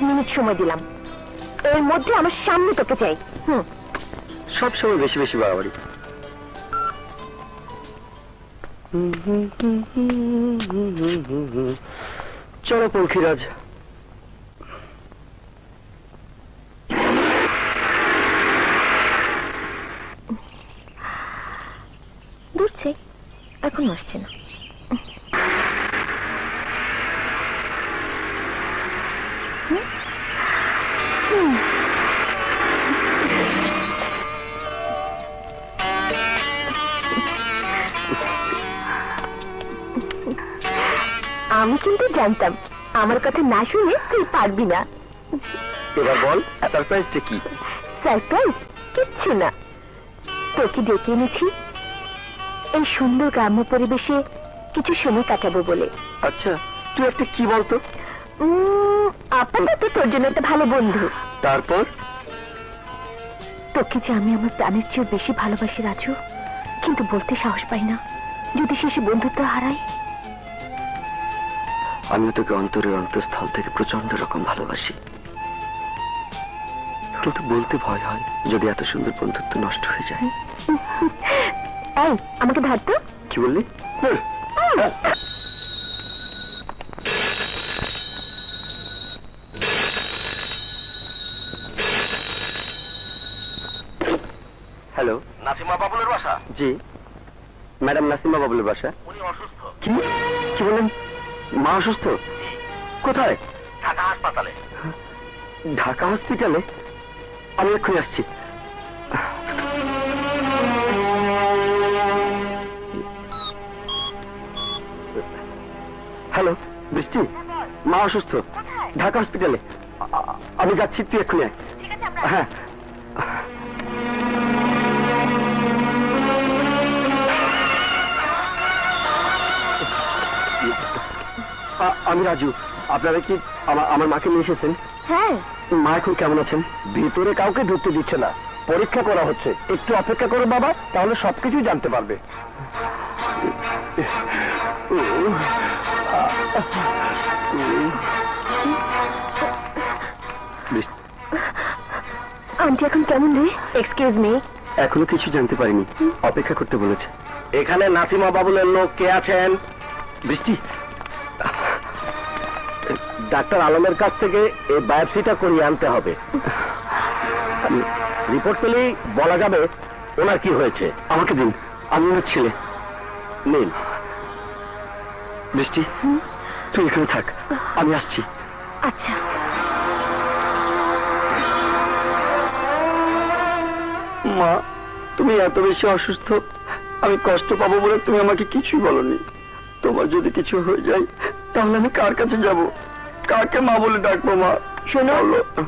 Minute সময় দিলাম, এর মধ্যে আমার সামনে তোকে চাই। সব সময় বেশি বেশি বাড়াবাড়ি। চলো পঙ্খিরাজ। বুঝছে এখন আসছে না। আমি কিন্তু জানতাম আমার কথা না শুনে তুই পারবি না। এবার বল সারপ্রাইজটা কি? সারপ্রাইজ কিচ্ছু না, তোকে ডেকে এনেছি এই সুন্দর গ্রাম্য পরিবেশে কিছু সময় কাটাবো বলে। আচ্ছা তুই একটা কি বলতো? আপাতত তোর জন্য একটা ভালো বন্ধু। তারপর? তোকে যে আমি আমার প্রাণের চেয়ে বেশি ভালোবাসি রাজু, কিন্তু বলতে সাহস পাই না, যদি শেষে বন্ধুত্ব হারাই। আমিও তোকে অন্তরের অন্তঃস্থল থেকে প্রচন্ড রকম ভালোবাসি, কিন্তু বলতে ভয় হয় যদি এত সুন্দর বন্ধুত্ব নষ্ট হয়ে যায়। এই আমাকে ধর তো। কি বললি? হ্যালো, নাসিমা বাবুলের বাসা? জি ম্যাডাম, নাসিমা বাবুলের বাসা। উনি অসুস্থ। কি কি বলেন? মা অসুস্থ? কোথায়? ঢাকা হাসপাতালে। ঢাকা হসপিটালে? আমি এক্ষুনি আসছি। হ্যালো বৃষ্টি, মা অসুস্থ, ঢাকা হসপিটালে। আমি যাচ্ছি, তুই এক্ষুনি আয়। হ্যাঁ আমি রাজু। আপনারা কি আমার মাকে নিয়ে এসেছেন? হ্যাঁ। মা এখন কেমন আছেন? ভিতরে কাউকে ঢুকতে দিচ্ছে না, পরীক্ষা করা হচ্ছে। একটু অপেক্ষা করো বাবা, তাহলে সবকিছুই জানতে পারবে। আন্টি এখন কেমন রে? Excuse me. এখনো কিছু জানতে পারিনি, অপেক্ষা করতে বলেছে। এখানে নাসিমা বাবুলের লোক কে আছেন? বৃষ্টি, ডাক্তার আলমের কাছ থেকে এই বায়োপসিটা করিয়ে আনতে হবে। রিপোর্ট পেলেই বলা যাবে ওনার কি হয়েছে। আমাকে দিন, আমি ওনার ছেলে। নিন। বৃষ্টি তুই এখানে থাক, আমি আসছি। আচ্ছা। মা, তুমি এত বেশি অসুস্থ, আমি কষ্ট পাবো বলে তুমি আমাকে কিছুই বলনি। তোমার যদি কিছু হয়ে যায় তাহলে আমি কার কাছে যাব, কাকে মা বলে ডাকবো? মা শোনো,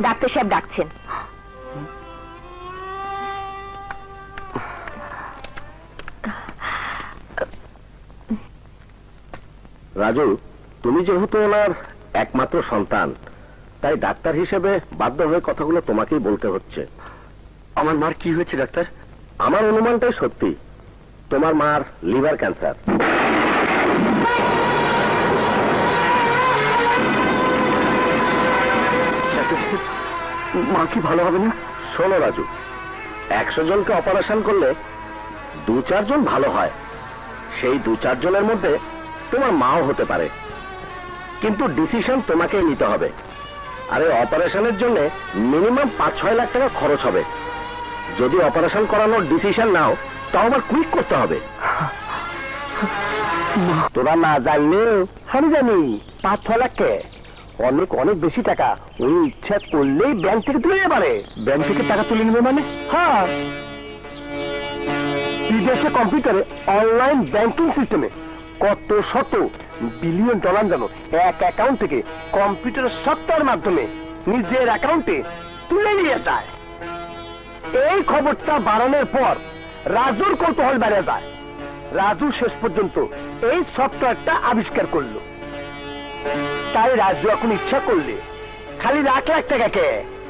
ডাক্তার সাহেব ডাকছেন। রাজু, তুমি যেহেতু ওনার একমাত্র সন্তান, তাই ডাক্তার হিসেবে বাধ্য হয়ে কথাগুলো তোমাকেই বলতে হচ্ছে। আমার মার কি হয়েছে ডাক্তার? আমার অনুমানটাই সত্যি, তোমার মার লিভার ক্যান্সার। মা কি ভালো হবে না? শোনো রাজু, 100 জনকে অপারেশন করলে 2-4 জন ভালো হয়। সেই 2-4 জনের মধ্যে তোমার মাও হতে পারে, কিন্তু ডিসিশন তোমাকেই নিতে হবে। আর এই অপারেশনের জন্য মিনিমাম 5-6 লাখ টাকা খরচ হবে। যদি অপারেশন করানোর ডিসিশন নাও তাও আবার কুইক করতে হবে। তোরা না জানলেও আমি জানি 5-6 লাখ অনেক অনেক বেশি টাকা। ওই ইচ্ছা করলেই ব্যাংক থেকে তুলে নিতে পারে। ব্যাংক থেকে টাকা তুলে নেবে মানে? হ্যাঁ, বিদেশে কম্পিউটারে অনলাইন ব্যাংকিং সিস্টেমে কত শত বিলিয়ন ডলার যেন এক অ্যাকাউন্ট থেকে কম্পিউটারের সফটওয়্যার মাধ্যমে নিজের অ্যাকাউন্টে তুলে নিয়ে যায়। এই খবরটা বাড়ানোর পর রাজুর কৌতূহল বেড়ে যায়। রাজু শেষ পর্যন্ত এই সফটওয়্যারটা আবিষ্কার করলো। তাই রাজু এখন ইচ্ছা করলে খালি লাখ লাখ টাকাকে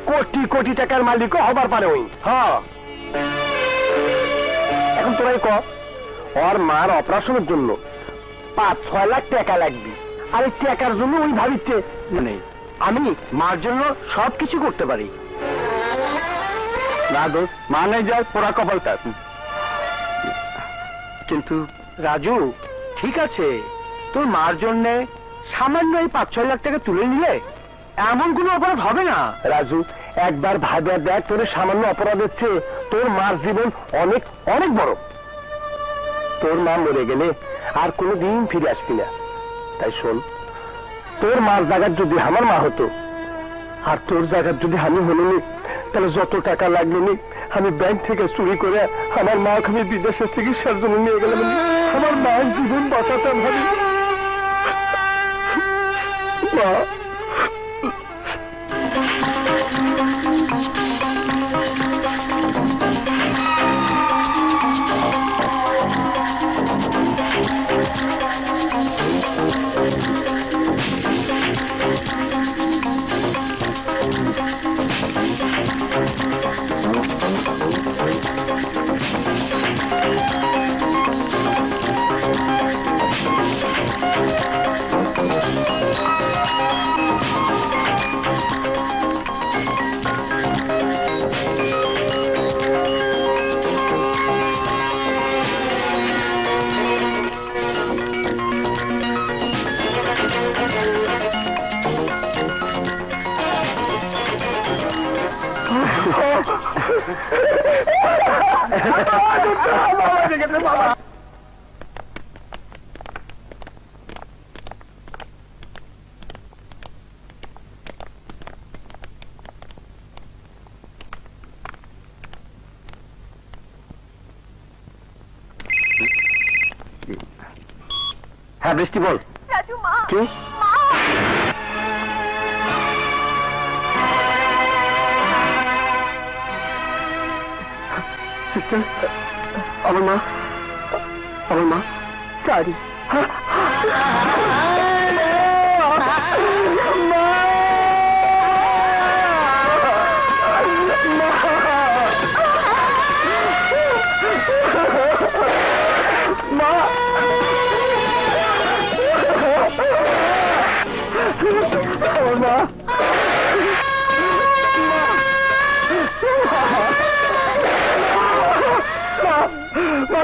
কোটি কোটি টাকার মালিকও হবার পারে। ওই হ্যাঁ, এখন তোরাই ক, ওর মার অপারেশনের জন্য 5-6 লাখ টাকা লাগবে। আর এই টাকার জন্য ওই ভাবিচ্ছে মানে আমি মার জন্য সবকিছু করতে পারি। না দোষ, মা নাই যায় পোড়া কপাল তার। কিন্তু রাজু, ঠিক আছে, তোর মার জন্যে সামান্য এই 5-6 লাখ টাকা তুলে নিলে এমন কোনো অপরাধ হবে না। রাজু, একবার ভাবে দেখ, তোর সামান্য অপরাধের চেয়ে তোর মার জীবন অনেক অনেক বড়। তোর মা মরে গেলে আর কোনোদিন ফিরে আসবি না। তাই শোন, তোর মার জায়গার যদি আমার মা হতো আর তোর জায়গার যদি আমি হলিনি, তাহলে যত টাকা লাগলো নি আমি ব্যাংক থেকে চুরি করে আমার মাকে আমি বিদেশে চিকিৎসার জন্য নিয়ে গেলাম। আমার মায়ের জীবন বাঁচাতাম ভাবি। মা, হ্যাঁ বৃষ্টি বল। রাজু, মা। কি? আমার মা, আমার মা, সরি। মা,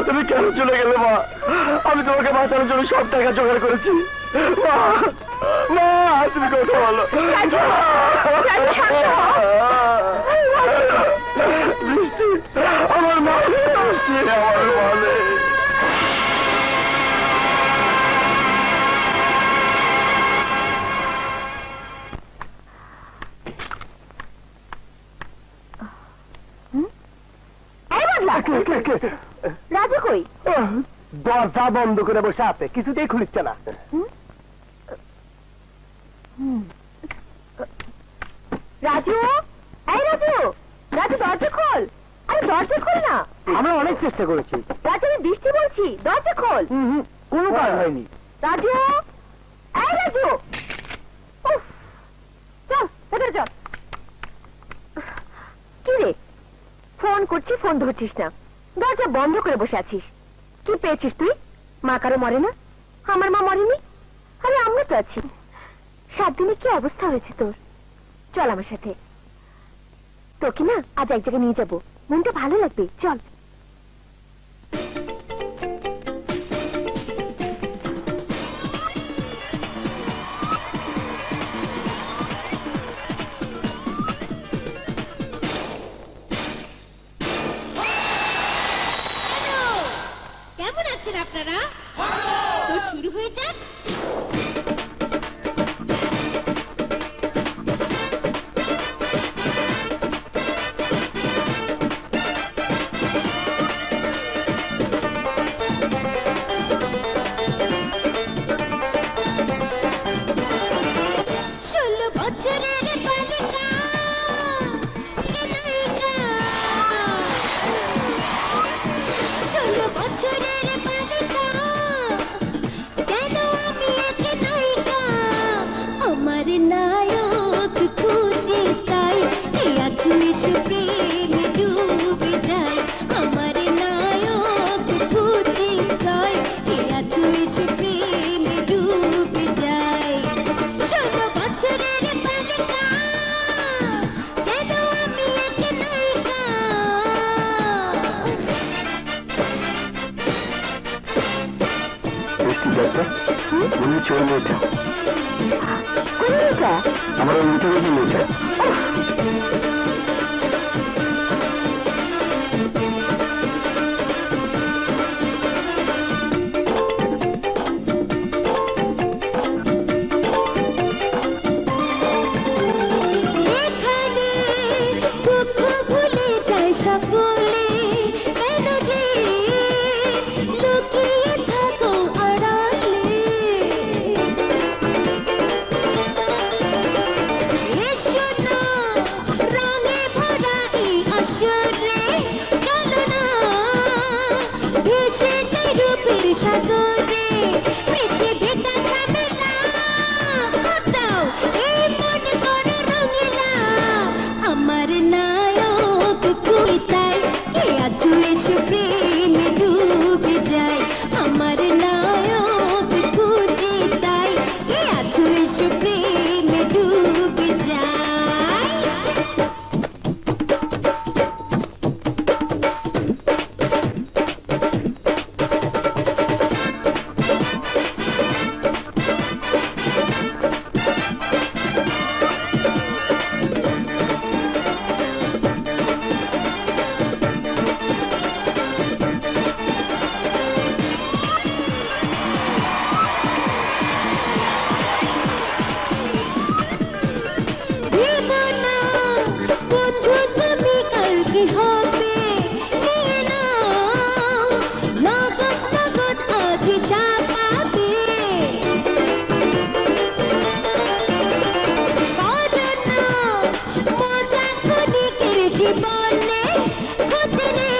তুমি কেন চলে গেলে মা? আমি তোমাকে বাঁচানোর জন্য সব টাকা জোগাড় করেছি। মা, মা, তুমি কথা বলো। বৃষ্টি, আমার মা, বৃষ্টি, আমার বলে। রাজু কই? দরজা বন্ধ করে বসে আছে, কিছুতেই খুলিচ্ছে না। রাজু, এই রাজু, রাজু দরজা খোল। আরে দরজা খোল না। আমরা অনেক চেষ্টা করেছি। রাজু, আমি বৃষ্টি বলছি, দরজা খোল। কোনো কাজ হয়নি। রাজু, এই রাজু, উফ, চল ভেতরে চল। কি রে, ফোন করছি, ফোন ধরছিস না, দরজা বন্ধ করে বসে আছিস। কি পেয়েছিস তুই? মা কারো মরে না? আমার মা মরেনি? আরে আমরা তো আছি। 7 দিনে কি অবস্থা হয়েছে তোর? চল আমার সাথে, তোকে না আজ এক জায়গায় নিয়ে যাবো, মনটা ভালো লাগবে, চল। কেমন আছেন আপনারা? তো শুরু হয়ে যাক। বছরের বালিকা, কেন আমি একে দেখবে উনি চোর মেয়েটা, কোন মেয়েটা? আমার ওই মেয়েটা দেখে মেয়েটা। এখানে দুঃখ ভুলে যায় সকলে, কেন যে লুকিয়ে থাকো আড়ালে। এসো না রঙে ভরা এই আসরে, চলো না ভেসে যাই রূপের সাগরে। পৃথিবীটা ঝামেলা, কোথাও এই মন করে রঙিলা। আমার নায়ক কবিতায় কে আছো এসো প্রেমে ডুবে যায়। আমার নায়ক কবিতায় কে আছো এসো প্রেমে ডুবে যায়। ভেবো না বন্ধু তুমি কাল কি হবে, নিয়ে নাও নগদ নগদ আজ যা পাবে। করো না মজা ক্ষণিকের জীবনে, খুঁজরে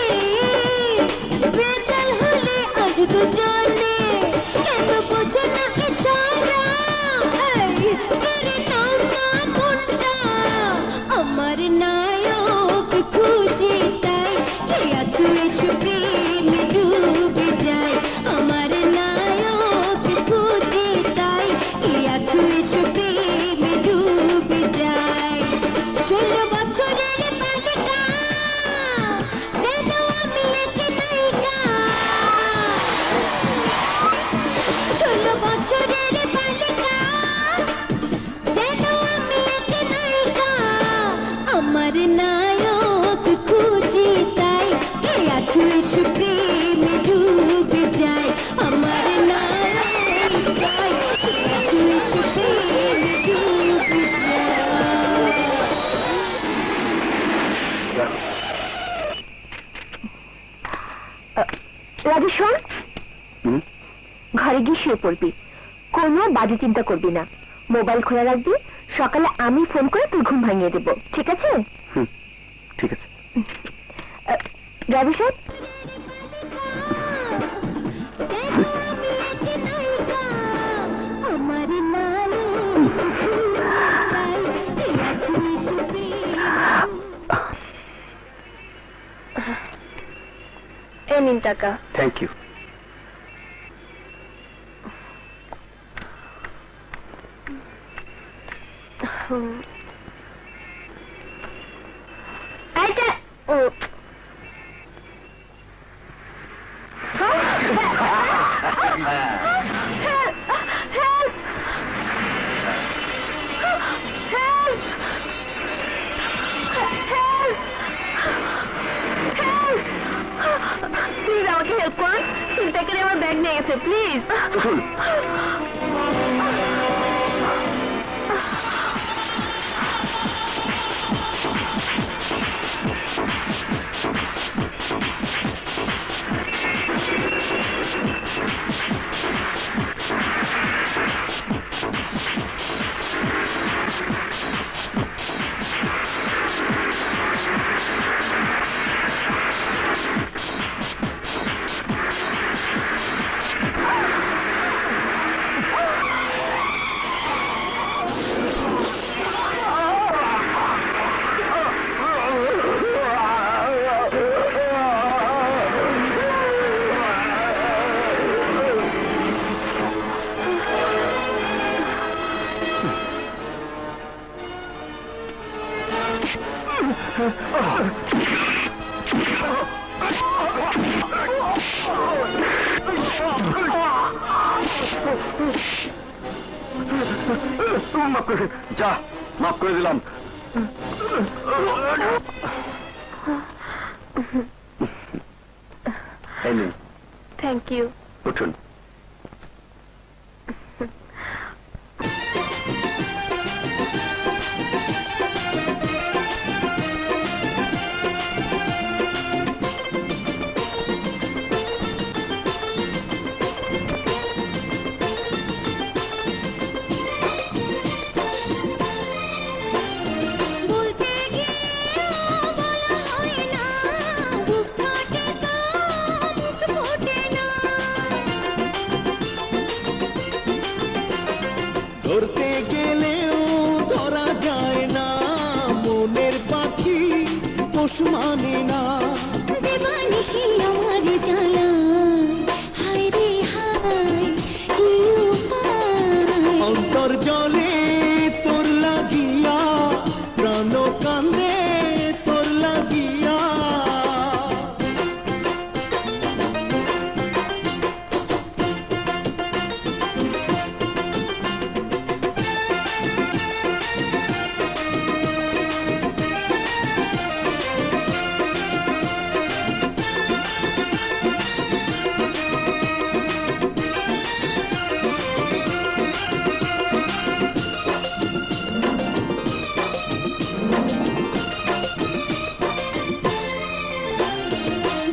বেতাল হলে আজ দুজনে। কেন বোঝো না ইশারা, এই করে নাও না মনটা। আমার নায়ক খুঁজে তাই কে আছো এসো প্রেমে ডুবে যায়। আমার নায়ক খুঁজে তাই কে আছো এসো প্রেমে ডুবে যায়। 16 বছরের বালিকা যেন আমি এক নায়িকা। 16 বছরের বালিকা যেন আমি এক নায়িকা। আমার নায়ক খুঁজে তাই কে আছো এসো প্রেমে ডুবে যায়। আমার নায়ক তাই কে আছো এসো প্রেমে ডুবে যায়। রাজু শোন, হুম? ঘরে গিয়ে শুয়ে পড়বি, কোনো বাজে চিন্তা করবি না, মোবাইল খোলা রাখবি। সকালে আমি ফোন করে তুই ঘুম ভাঙিয়ে দেবো, ঠিক আছে? হুম, ঠিক আছে। রাজু সাহেব, আমার এই নিন টাকা। Thank you. এইটা ও প্লিজ আমাকে হেল্প করুন, চিন্তাকারী আমার ব্যাগ নিয়ে গেছে, প্লিজ। মাফ করে যা, মাফ করে দিলাম। Thank you. উঠুন। ধরতে গেলেও ধরা যায় না, মনের পাখি পোষ মানে না। দেবানিশি আমার জ্বালা, হায় রে হায় কি উপায়। অন্তর জলে তোর লাগিয়া, প্রাণ কান্দে তোর লাগিয়া।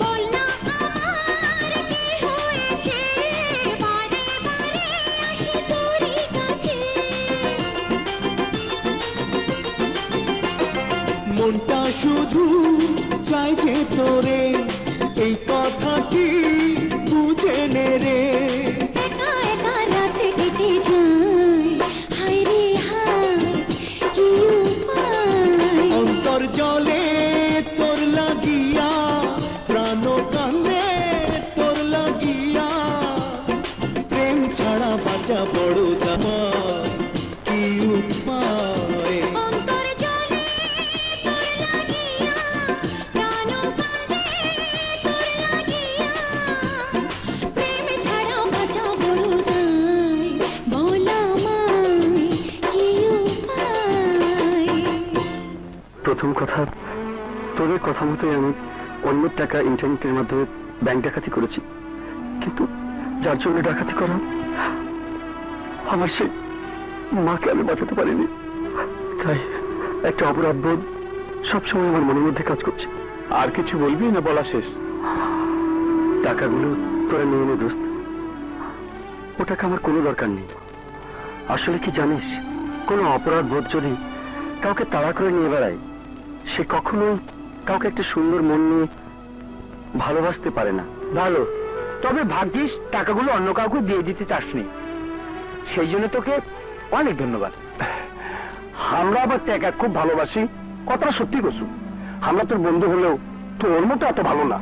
বল না আমার কি হয়েছে, বারে বারে আসি তোরই কাছে। মনটা শুধু চাই যে তোরে, এই কথাটি বুঝে নে রে। একা একা রাত কেটে যায়, হায় রে হায় কি উপায়। অন্তর জলে তোর লাগিয়া, প্রাণ কান্দে তোর লাগিয়া। প্রেম ছাড়া বাঁচা বড় দায়, কি উপায়। অন্তর জলে তোর লাগিয়া, প্রাণ কান্দে তোর লাগিয়া। প্রেম ছাড়া বাঁচা বড় দায়, বল আমায় কি উপায়। প্রথম কথা, তোদের কথা মতোই আমি অন্যের টাকা ইন্টারনেটের মাধ্যমে ব্যাংক ডাকাতি করেছি, কিন্তু যার জন্য ডাকাতি করা, আমার সেই মাকে আমি বাঁচাতে পারিনি। তাই একটা অপরাধ বোধ সবসময় আমার মনের মধ্যে কাজ করছে। আর কিছু বলবি না বলা শেষ? টাকাগুলো তোরা নিয়ে নে দোস্ত, ও টাকা আমার কোনো দরকার নেই। আসলে কি জানিস, কোনো অপরাধ বোধ যদি কাউকে তাড়া করে নিয়ে বেড়ায়, সে কখনোই কাউকে একটা সুন্দর মন নিয়ে ভালোবাসতে পারে না। ভালো, তবে ভাগ্যিস টাকাগুলো অন্য কাউকে দিয়ে দিতে চাসনি, সেই জন্য তোকে অনেক ধন্যবাদ। আমরা আবার টাকা খুব ভালোবাসি, কথাটা সত্যি কসু। আমরা তোর বন্ধু হলেও তোর মতো এত ভালো না,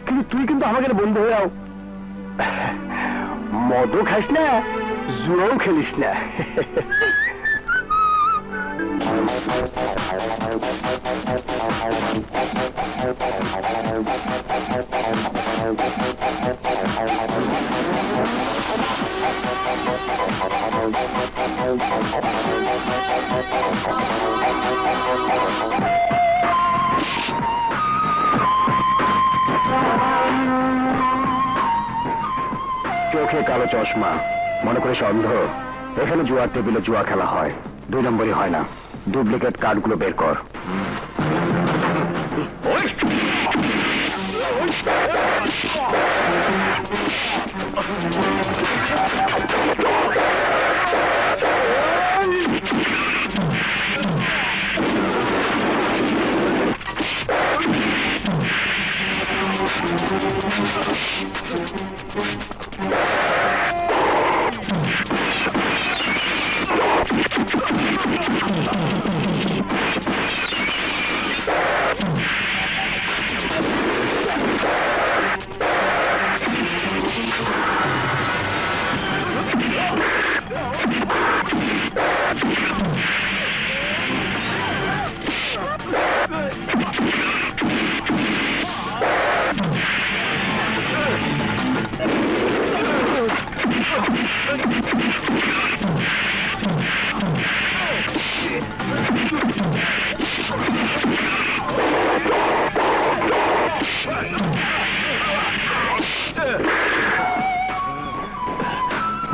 কিন্তু তুই কিন্তু আমাদের বন্ধু হয়েও মদও খাইস না, জুয়াও খেলিস না। চোখে কালো চশমা, মনে করে অন্ধ। এখানে জুয়ার টেবিলে জুয়া খেলা হয়, 2 নম্বরই হয় না। ডুপ্লিকেট কার্ডগুলো বের কর।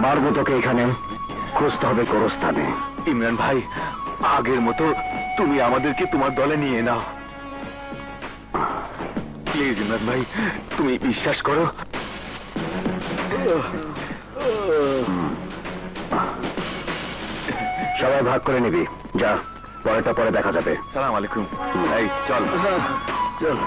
মারবো তোকে এখানে, খুঁজতে হবে গোরস্থানে। ইমরান ভাই, আগের মতো তুমি আমাদেরকে তোমার দলে নিয়ে নাও প্লিজ। ইমরান ভাই, তুমি বিশ্বাস করো। সবাই ভাগ করে নিবি, যা, পরেটা পরে দেখা যাবে। সালাম আলাইকুম। এই চল চল।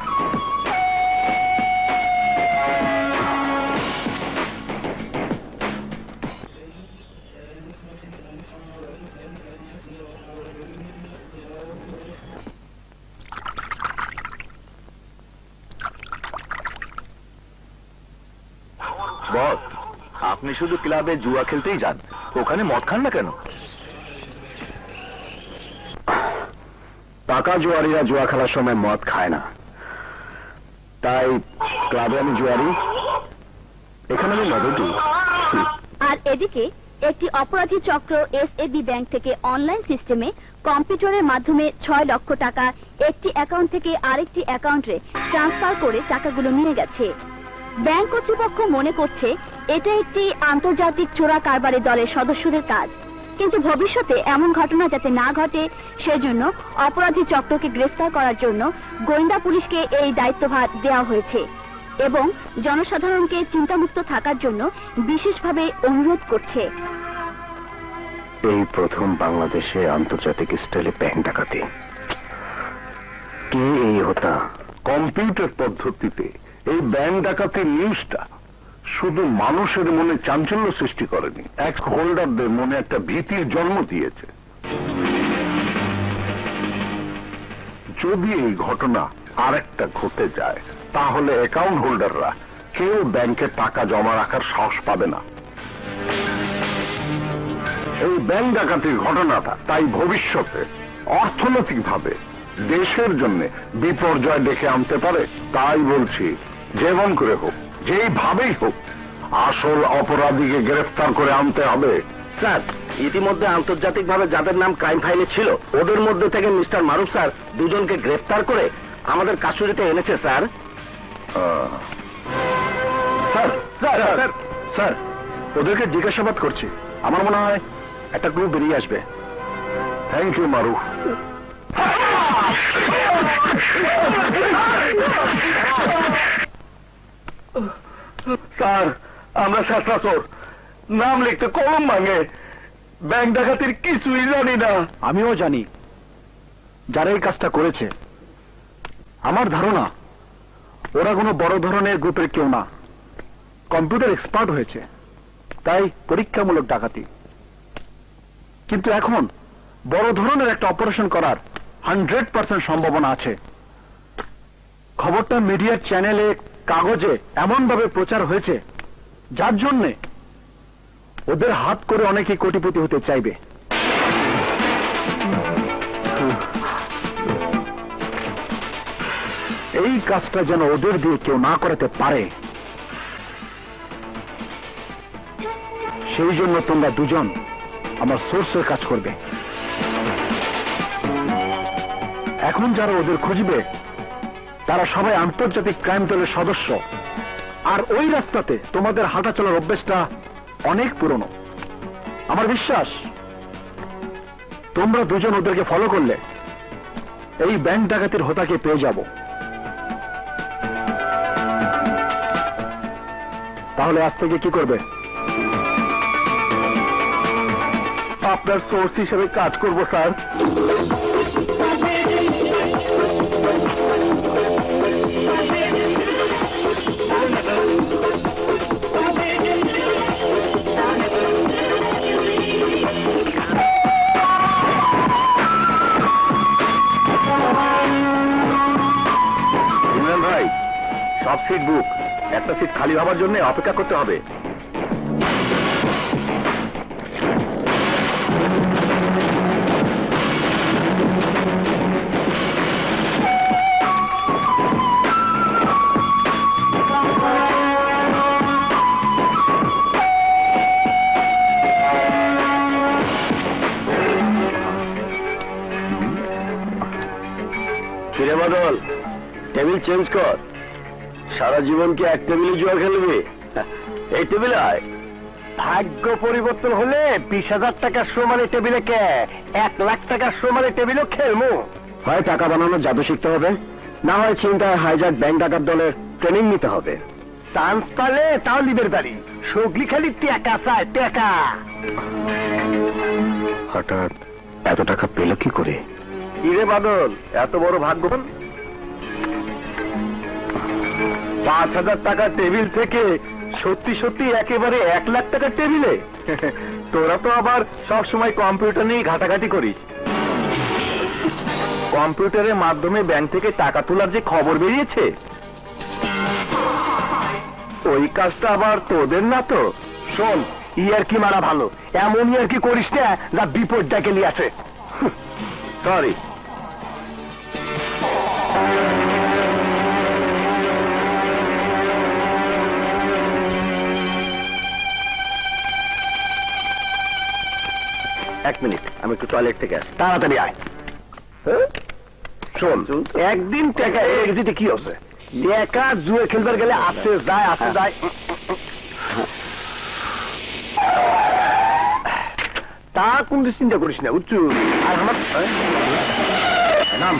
বস, আপনি শুধু ক্লাবে জুয়া খেলতেই যান, ওখানে মদ খান না কেন? টাকা জুয়ারিরা জুয়া খেলার সময় মদ খায় না, তাই ক্লাবে আমি জুয়ারি, এখানে আমি মদটি। আর এদিকে একটি অপরাধী চক্র এসএবি ব্যাংক থেকে অনলাইন সিস্টেমে কম্পিউটারের মাধ্যমে 6 লক্ষ টাকা একটি অ্যাকাউন্ট থেকে আরেকটি অ্যাকাউন্টে ট্রান্সফার করে টাকাগুলো নিয়ে গেছে। ব্যাংক কর্তৃপক্ষ মনে করছে এটা একটি আন্তর্জাতিক চোরা কারবারি দলের সদস্যদের কাজ, কিন্তু ভবিষ্যতে এমন ঘটনা যাতে না ঘটে সেজন্য অপরাধী চক্রকে গ্রেফতার করার জন্য গোয়েন্দা পুলিশকে এই দায়িত্বভার দেওয়া হয়েছে এবং জনসাধারণকে চিন্তামুক্ত থাকার জন্য বিশেষভাবে অনুরোধ করছে। এই প্রথম বাংলাদেশে আন্তর্জাতিক স্টাইলে ব্যাংক ডাকাতি। কে এই হতা? কম্পিউটার পদ্ধতিতে এই ব্যাংক ডাকাতির নিউজটা শুধু মানুষের মনে চাঞ্চল্য সৃষ্টি করেনি, এক্স হোল্ডারদের মনে একটা ভীতির জন্ম দিয়েছে। যদি এই ঘটনা আরেকটা ঘটে যায় তাহলে অ্যাকাউন্ট হোল্ডাররা কেউ ব্যাংকে টাকা জমা রাখার সাহস পাবে না। এই ব্যাংক ডাকাতির ঘটনাটা তাই ভবিষ্যতে অর্থনৈতিকভাবে দেশের জন্য বিপর্যয় ডেকে আনতে পারে। তাই বলছি, যেমন করে হোক, যেইভাবেই হোক, আসল অপরাধীকে গ্রেফতার করে আনতে হবে। স্যার, ইতিমধ্যে আন্তর্জাতিকভাবে যাদের নাম ক্রাইম ফাইলে ছিল ওদের মধ্যে থেকে মিস্টার মারুফ স্যার দুজনকে গ্রেফতার করে আমাদের কাস্টডিতে এনেছে স্যার। স্যার স্যার স্যার, ওদেরকে জিজ্ঞাসাবাদ করছি, আমার মনে হয় একটা ক্লু বেরিয়ে আসবে। Thank you Maruf. স্যার, আমরা শেষরাসর, নাম লিখতে কলম ভাঙে, ব্যাংক ডাকাতির কিছুই জানি না। আমিও জানি যারা এই কাজটা করেছে। আমার ধারণা ওরা কোনো বড় ধরনের গ্রুপের কেউ না, কম্পিউটার এক্সপার্ট হয়েছে, তাই পরীক্ষামূলক ডাকাতি। কিন্তু এখন বড় ধরনের একটা অপারেশন করার 100% সম্ভাবনা আছে। খবরটা মিডিয়ার চ্যানেলে, কাগজে এমন ভাবে প্রচার হয়েছে যার জন্যে ওদের হাত করে অনেকে কোটিপতি হতে চাইবে। এই কাজটা যেন ওদের দিয়ে কেউ না করাতে পারে, সেই জন্য তোমরা দুজন আমার সোর্সের কাজ করবে। এখন যারা ওদের খুঁজবে তারা সবাই আন্তর্জাতিক ক্রাইম দলের সদস্য, আর ওই রাস্তাতে তোমাদের হাঁটা চলার অভ্যেসটা অনেক পুরনো। আমার বিশ্বাস তোমরা দুজন ওদেরকে ফলো করলে এই ব্যাংক ডাকাতির হোতাকে পেয়ে যাব। তাহলে আজ থেকে কি করবে? আপনার সোর্স হিসেবে কাজ করব স্যার। ইমরান ভাই, সব সিট বুক, একটা সিট খালি হওয়ার জন্য অপেক্ষা করতে হবে। ফিরে বদল, টেবিল চেঞ্জ কর। সারা জীবন কি এক টেবিলে জুয়া খেলবি? এই টেবিলে আয়। ভাগ্য পরিবর্তন হলে 20,000 টাকার সমানে টেবিলে কে 1 লাখ টাকার সমানে টেবিলও খেলমু। হয় টাকা বানানোর জাদু শিখতে হবে, না হয় চিন্তায় হাইজাক ব্যাংক ডাকাত দলের ট্রেনিং নিতে হবে। চান্স পালে তাও লিবের বাড়ি, সগলি খালি টাকা চায় টাকা। হঠাৎ এত টাকা পেল কি করে? কিরে বাদল, এত বড় ভাগ্যবান? 5,000 টাকার টেবিল থেকে সত্যি সত্যি একেবারে 1 লাখ টাকার টেবিলে? তোরা তো আবার সব সময় কম্পিউটার নিয়ে ঘাটাঘাটি করিস। কম্পিউটারের মাধ্যমে ব্যাংক থেকে টাকা তোলার যে খবর বেরিয়েছে, ওই কাজটা আবার তোদের না তো? শোন, ইয়ার কি মারা ভালো, এমন ইয়ার কি করিস না যা বিপদ ডেকে নিয়ে আছে। সরি। এক মিনিট, আমি একটু টয়লেট থেকে আসি, তাড়াতাড়ি আয়। শোন, একদিন টাকা এক্সিটে কি হচ্ছে? টাকা জুয়ে খেলবার গেলে আসে যায় আসে যায়। তা কোন চিন্তা করিস না, উচ্চ। আর আমার নাম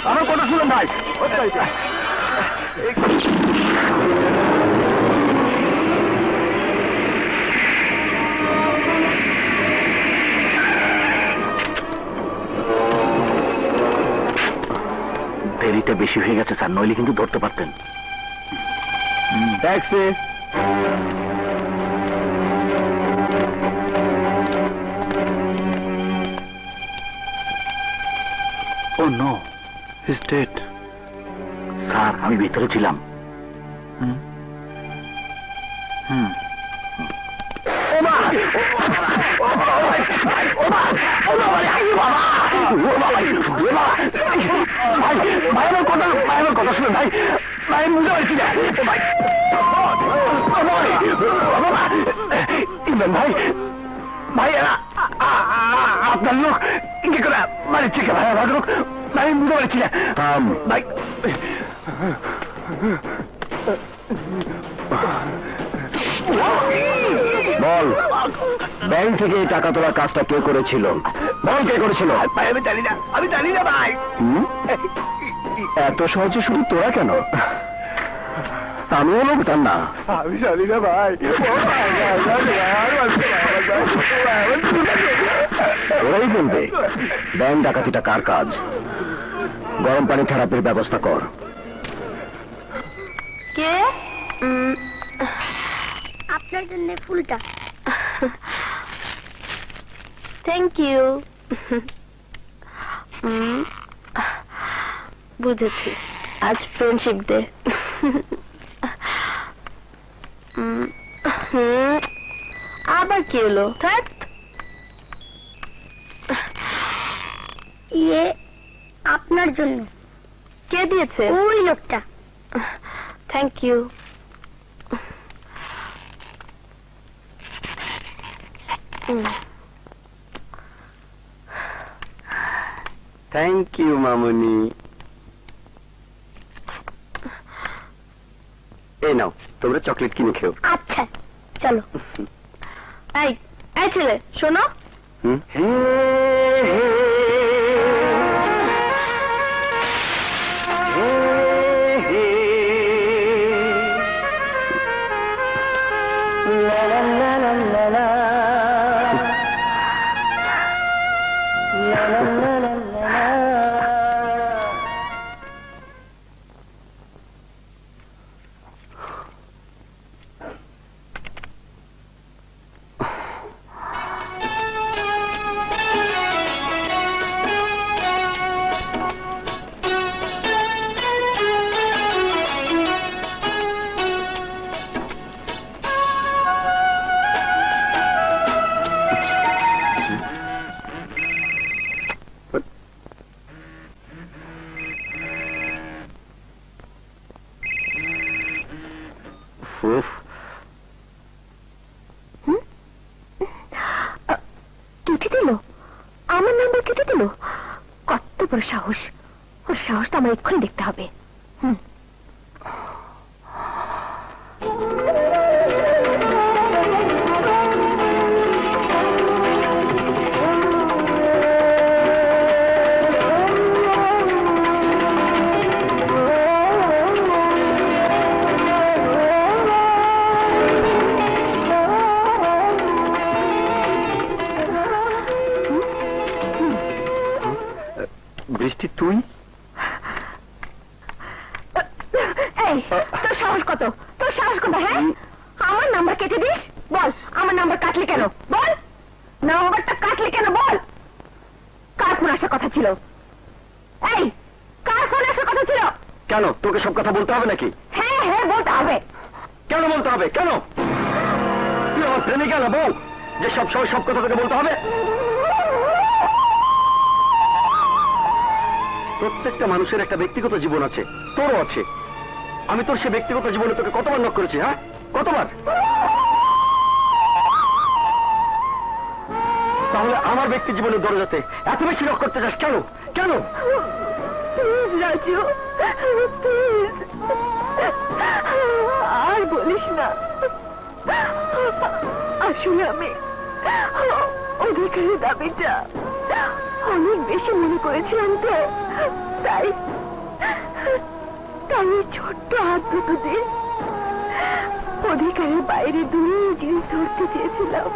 আমার কথা শুনুন ভাই। দেরিটা বেশি হয়ে গেছে স্যার, নইলে কিন্তু ধরতে পারতেন। ট্যাক্সি। ও নো, হিজ ডেড। স্যার, আমি ভিতরে ছিলাম। কথা শুনে ভাই, ভাই বুঝতে পারছি না ভাই। ইমরান ভাই, ভাই আপনার লোক কি করে মারিচ্ছে কে ভাই? আমার লোক ভাই বুঝতে পারছি না ভাই। বল, ব্যাংক থেকে এই টাকা তোলার কাজটা কে করেছিল? বল, কে করেছিল? ভাই আমি জানি না, আমি জানি না ভাই। এত সহজে শুধু তোরা কেন? আমিও লোকটার না। আমি জানি না ভাই। ওরাই বলবে ব্যাংক ডাকাতিটা কার কাজ। গরম পানি থেরাপির ব্যবস্থা কর। কে? আপনার জন্য ফুলটা। Thank you. বুঝেছি, আজ ফ্রেন্ডশিপ ডে। আবার কি হলো? ইয়ে আপনার জন্য। কে দিয়েছে? ওই লোকটা। Thank you. থ্যাংক ইউ মামুনি। এই নাও, তোমরা চকলেট কিনে খেও। আচ্ছা চলো। এই এই ছেলে শোনো। কেটে দিল আমার নাম্বার, কেটে দিল। কত বড় সাহস! ওর সাহসটা আমার এক্ষুনি দেখতে হবে। বৃষ্টি, তুই? এই, তোর সাহস কত? তোর সাহস কত? হ্যাঁ, আমার নাম্বার কেটে দিস? বল, আমার নাম্বার কাটলি কেন? বল, নাম্বারটা কাটলি কেন? বল, কার ফোন আসার কথা ছিল? এই, কার ফোন আসার কথা ছিল? কেন, তোকে সব কথা বলতে হবে নাকি? হ্যাঁ হ্যাঁ, বলতে হবে। কেন বলতে হবে? কেন? তুই আমার প্রেমিকা না বউ যে সবসময় সব কথা তোকে বলতে হবে? প্রত্যেকটা মানুষের একটা ব্যক্তিগত জীবন আছে, তোরও আছে। আমি তোর সে ব্যক্তিগত জীবনে তোকে কতবার নক করেছি? হ্যাঁ, কতবার? তাহলে আমার ব্যক্তি জীবনের দরজাতে এত বেশি নক করতে চাস কেন? কেন? রাজু, আর বলিস না। আসলে আমি অধিকারের দাবিটা অনেক বেশি মনে করেছিলাম, তো তাই ছোট্ট হাত দুটো দিয়ে অধিকারের বাইরে দূরে জিনিস ধরতে চেয়েছিলাম।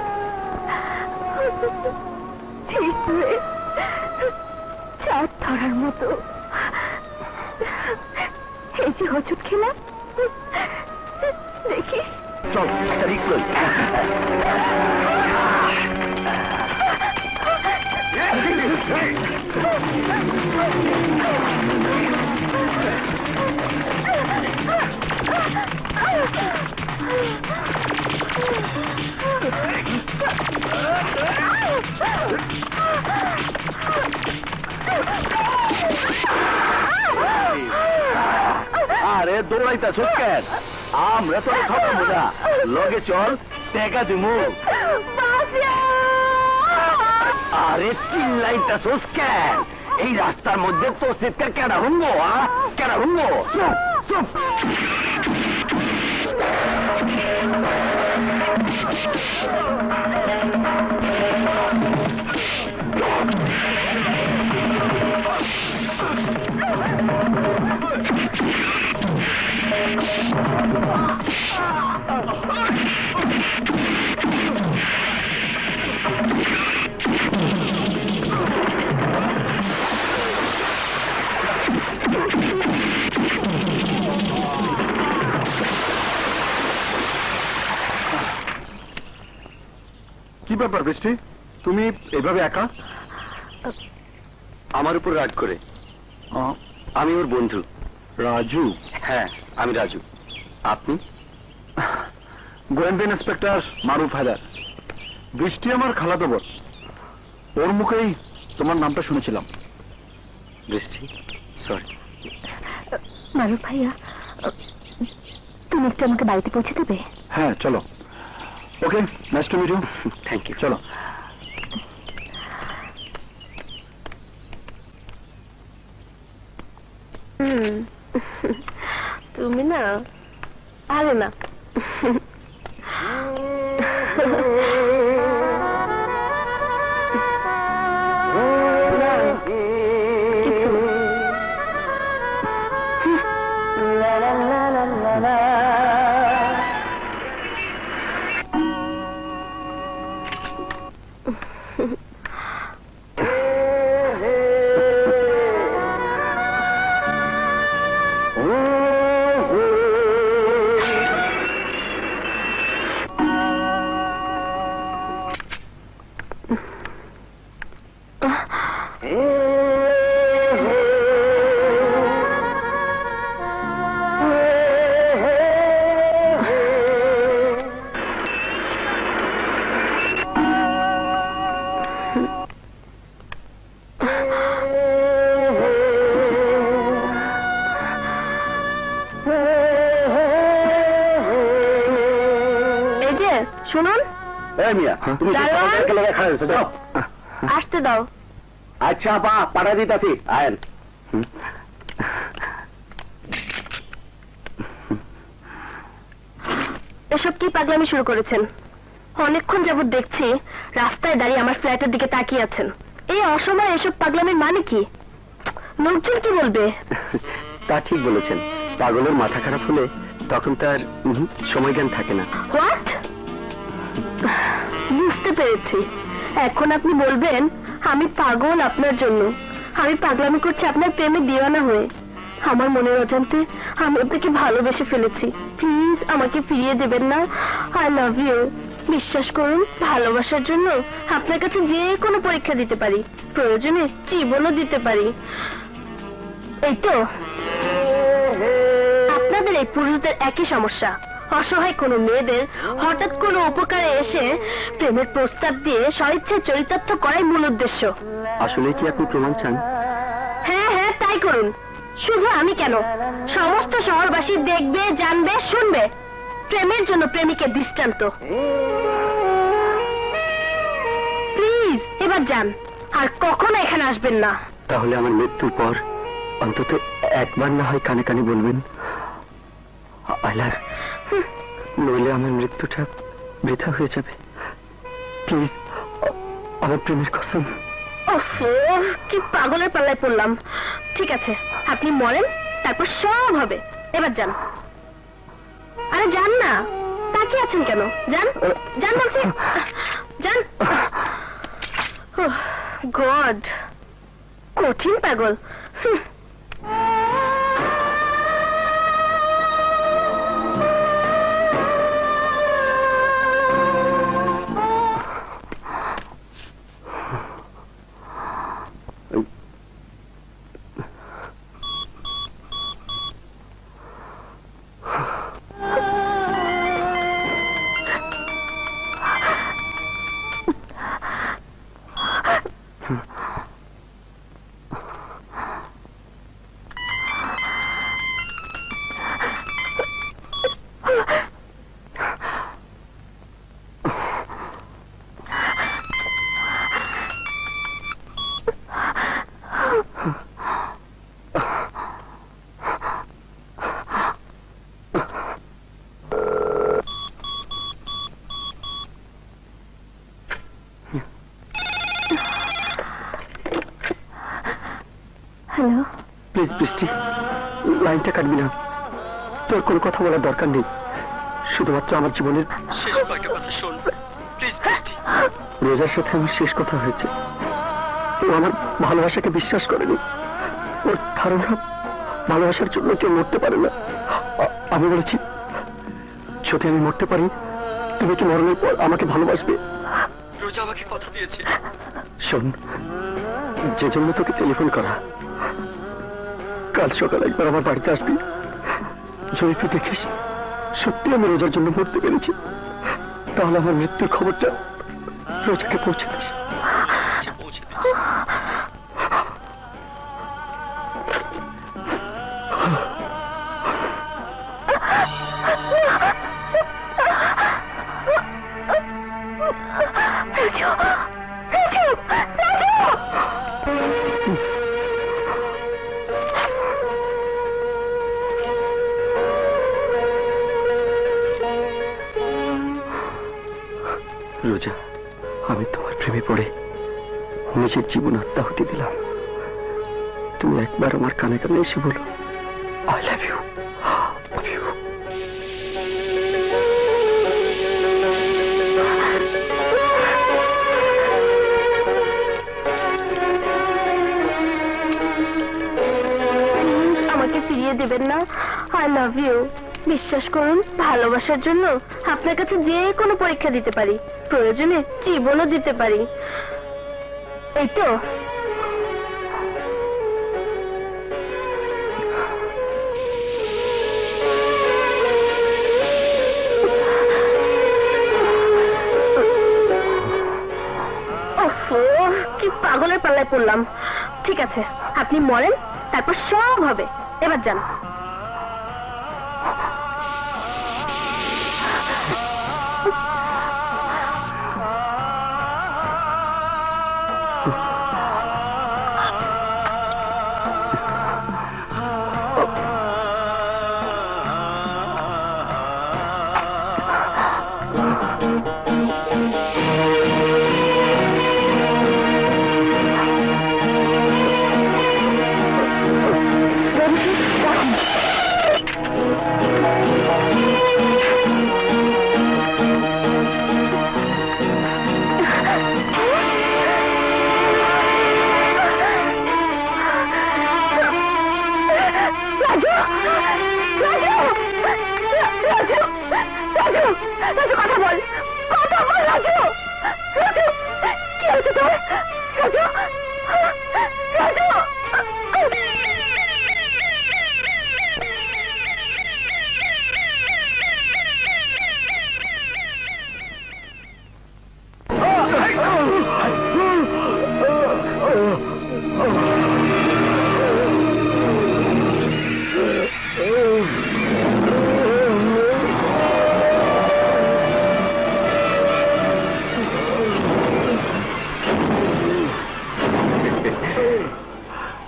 ঠিক হয়ে চাঁদ ধরার মতো এই যে হচুট খেলাম, দেখিস। চল, একটা রিস্ক লই। আরে দৌড়াইতাছ কেন? আমরা তো খাবো না, লগে চল, টেকা দিমু। আরে চিল্লাইতাছ কেন? এই রাস্তার মধ্যে তো চিৎকার কেনা হুঙ্গো? কেনা হুঙ্গো? চুপ চুপ। কি ব্যাপার বৃষ্টি, তুমি এভাবে একা? আমার উপর রাগ করে। আমি ওর বন্ধু। রাজু? হ্যাঁ, আমি রাজু। আপনি? গোয়েন্দা ইন্সপেক্টর মারুফ হায়দার। বৃষ্টি আমার খালাতো বোন, ওর মুখেই তোমার নামটা শুনেছিলাম। বৃষ্টি, সরি। মারুফ ভাইয়া, তুমি একটু আমাকে বাড়িতে পৌঁছে দেবে? হ্যাঁ, চলো। Okay, nice to meet you. Thank you. চলো। তুমি না, আরে না। শুনুন। তুমি আসতে দাও। আচ্ছা আপা, পাঠা দিতাছি। আয়েন। এসব কি পাগলামি শুরু করেছেন? অনেকক্ষণ যাবত দেখছি রাস্তায় দাঁড়িয়ে আমার ফ্ল্যাটের দিকে তাকিয়ে আছেন। এই অসময়ে এসব পাগলামির মানে কি? লোকজন কি বলবে? তা ঠিক বলেছেন, পাগলের মাথা খারাপ হলে তখন তার সময় জ্ঞান থাকে না। হোয়াট? বুঝতে পেরেছি। এখন আপনি বলবেন আমি পাগল আপনার জন্য, আমি পাগলামি করছি আপনার প্রেমে দিওয়ানা হয়ে। আমার মনের অজান্তে আমি আপনাকে ভালোবেসে ফেলেছি। প্লিজ আমাকে ফিরিয়ে দেবেন না। I love you. বিশ্বাস করুন, ভালোবাসার জন্য আপনার কাছে যে কোনো পরীক্ষা দিতে পারি, প্রয়োজনে জীবনও দিতে পারি। এই তো আপনাদের এই পুরুষদের একই সমস্যা। অসহায় কোনো মেয়েদের হঠাৎ কোনো উপকারে এসে প্রেমের প্রস্তাব দিয়ে স্বইচ্ছায় চরিতার্থ করাই মূল উদ্দেশ্য। আসলে কি আপনি প্রমাণ চান? হ্যাঁ হ্যাঁ, তাই করুন। শুধু আমি কেন, সমস্ত শহরবাসী দেখবে, জানবে, শুনবে প্রেমের জন্য প্রেমিকের দৃষ্টান্ত। প্লিজ এবার যান, আর কখনো এখানে আসবেন না। তাহলে আমার মৃত্যুর পর অন্তত একবার না হয় কানে কানে বলবেন আই লাভ, নইলে আমার মৃত্যুটা বৃথা হয়ে যাবে। প্লিজ, আমার প্রেমের কসম। ওফো, কি পাগলের পাল্লায় পড়লাম। ঠিক আছে, আপনি মরেন, তারপর সব হবে। এবার যান। আরে যান না, তাকিয়ে আছেন কেন? যান যান বলছি, যান। গড, কঠিন পাগল। হ্যালো, প্লিজ বৃষ্টি, লাইনটা কাটবি না। তোর কোনো কথা বলার দরকার নেই, শুধুমাত্র আমার জীবনের শেষ কয়েকটা কথা শোন প্লিজ বৃষ্টি। রোজার সাথে আমার শেষ কথা হয়েছে। ও আমার ভালোবাসাকে বিশ্বাস করেনি। ওর ধারণা ভালোবাসার জন্য কেউ মরতে পারে না। আমি বলেছি যদি আমি মরতে পারি তুমি কি মরণের পর আমাকে ভালোবাসবে? রোজা আমাকে কথা দিয়েছে। শোন, যে জন্য তোকে টেলিফোন করা, কাল সকালে একবার আমার বাড়িতে আসবি। যদি তুই দেখিস সত্যি আমি রোজার জন্য মরতে পেরেছি, তাহলে আমার মৃত্যুর খবরটা রোজাকে পৌঁছে দিস। রোজা, আমি তোমার প্রেমে পড়ে নিজের জীবন আত্মাহুতি দিলাম। তুমি একবার আমার কানে কানে এসে বলো I love you, love you. আমাকে ফিরিয়ে দেবেন না। I love you. বিশ্বাস করুন, ভালোবাসার জন্য আপনার কাছে যে কোনো পরীক্ষা দিতে পারি, প্রয়োজনে জীবনও দিতে পারি। এই তো ওফো, কি পাগলের পাল্লায় পড়লাম। ঠিক আছে, আপনি মরেন, তারপর সব হবে। এবার যান। রাজু কথা বল, কথা বল রাজু। রাজু কি হয়েছে তোর? রাজু, রাজু।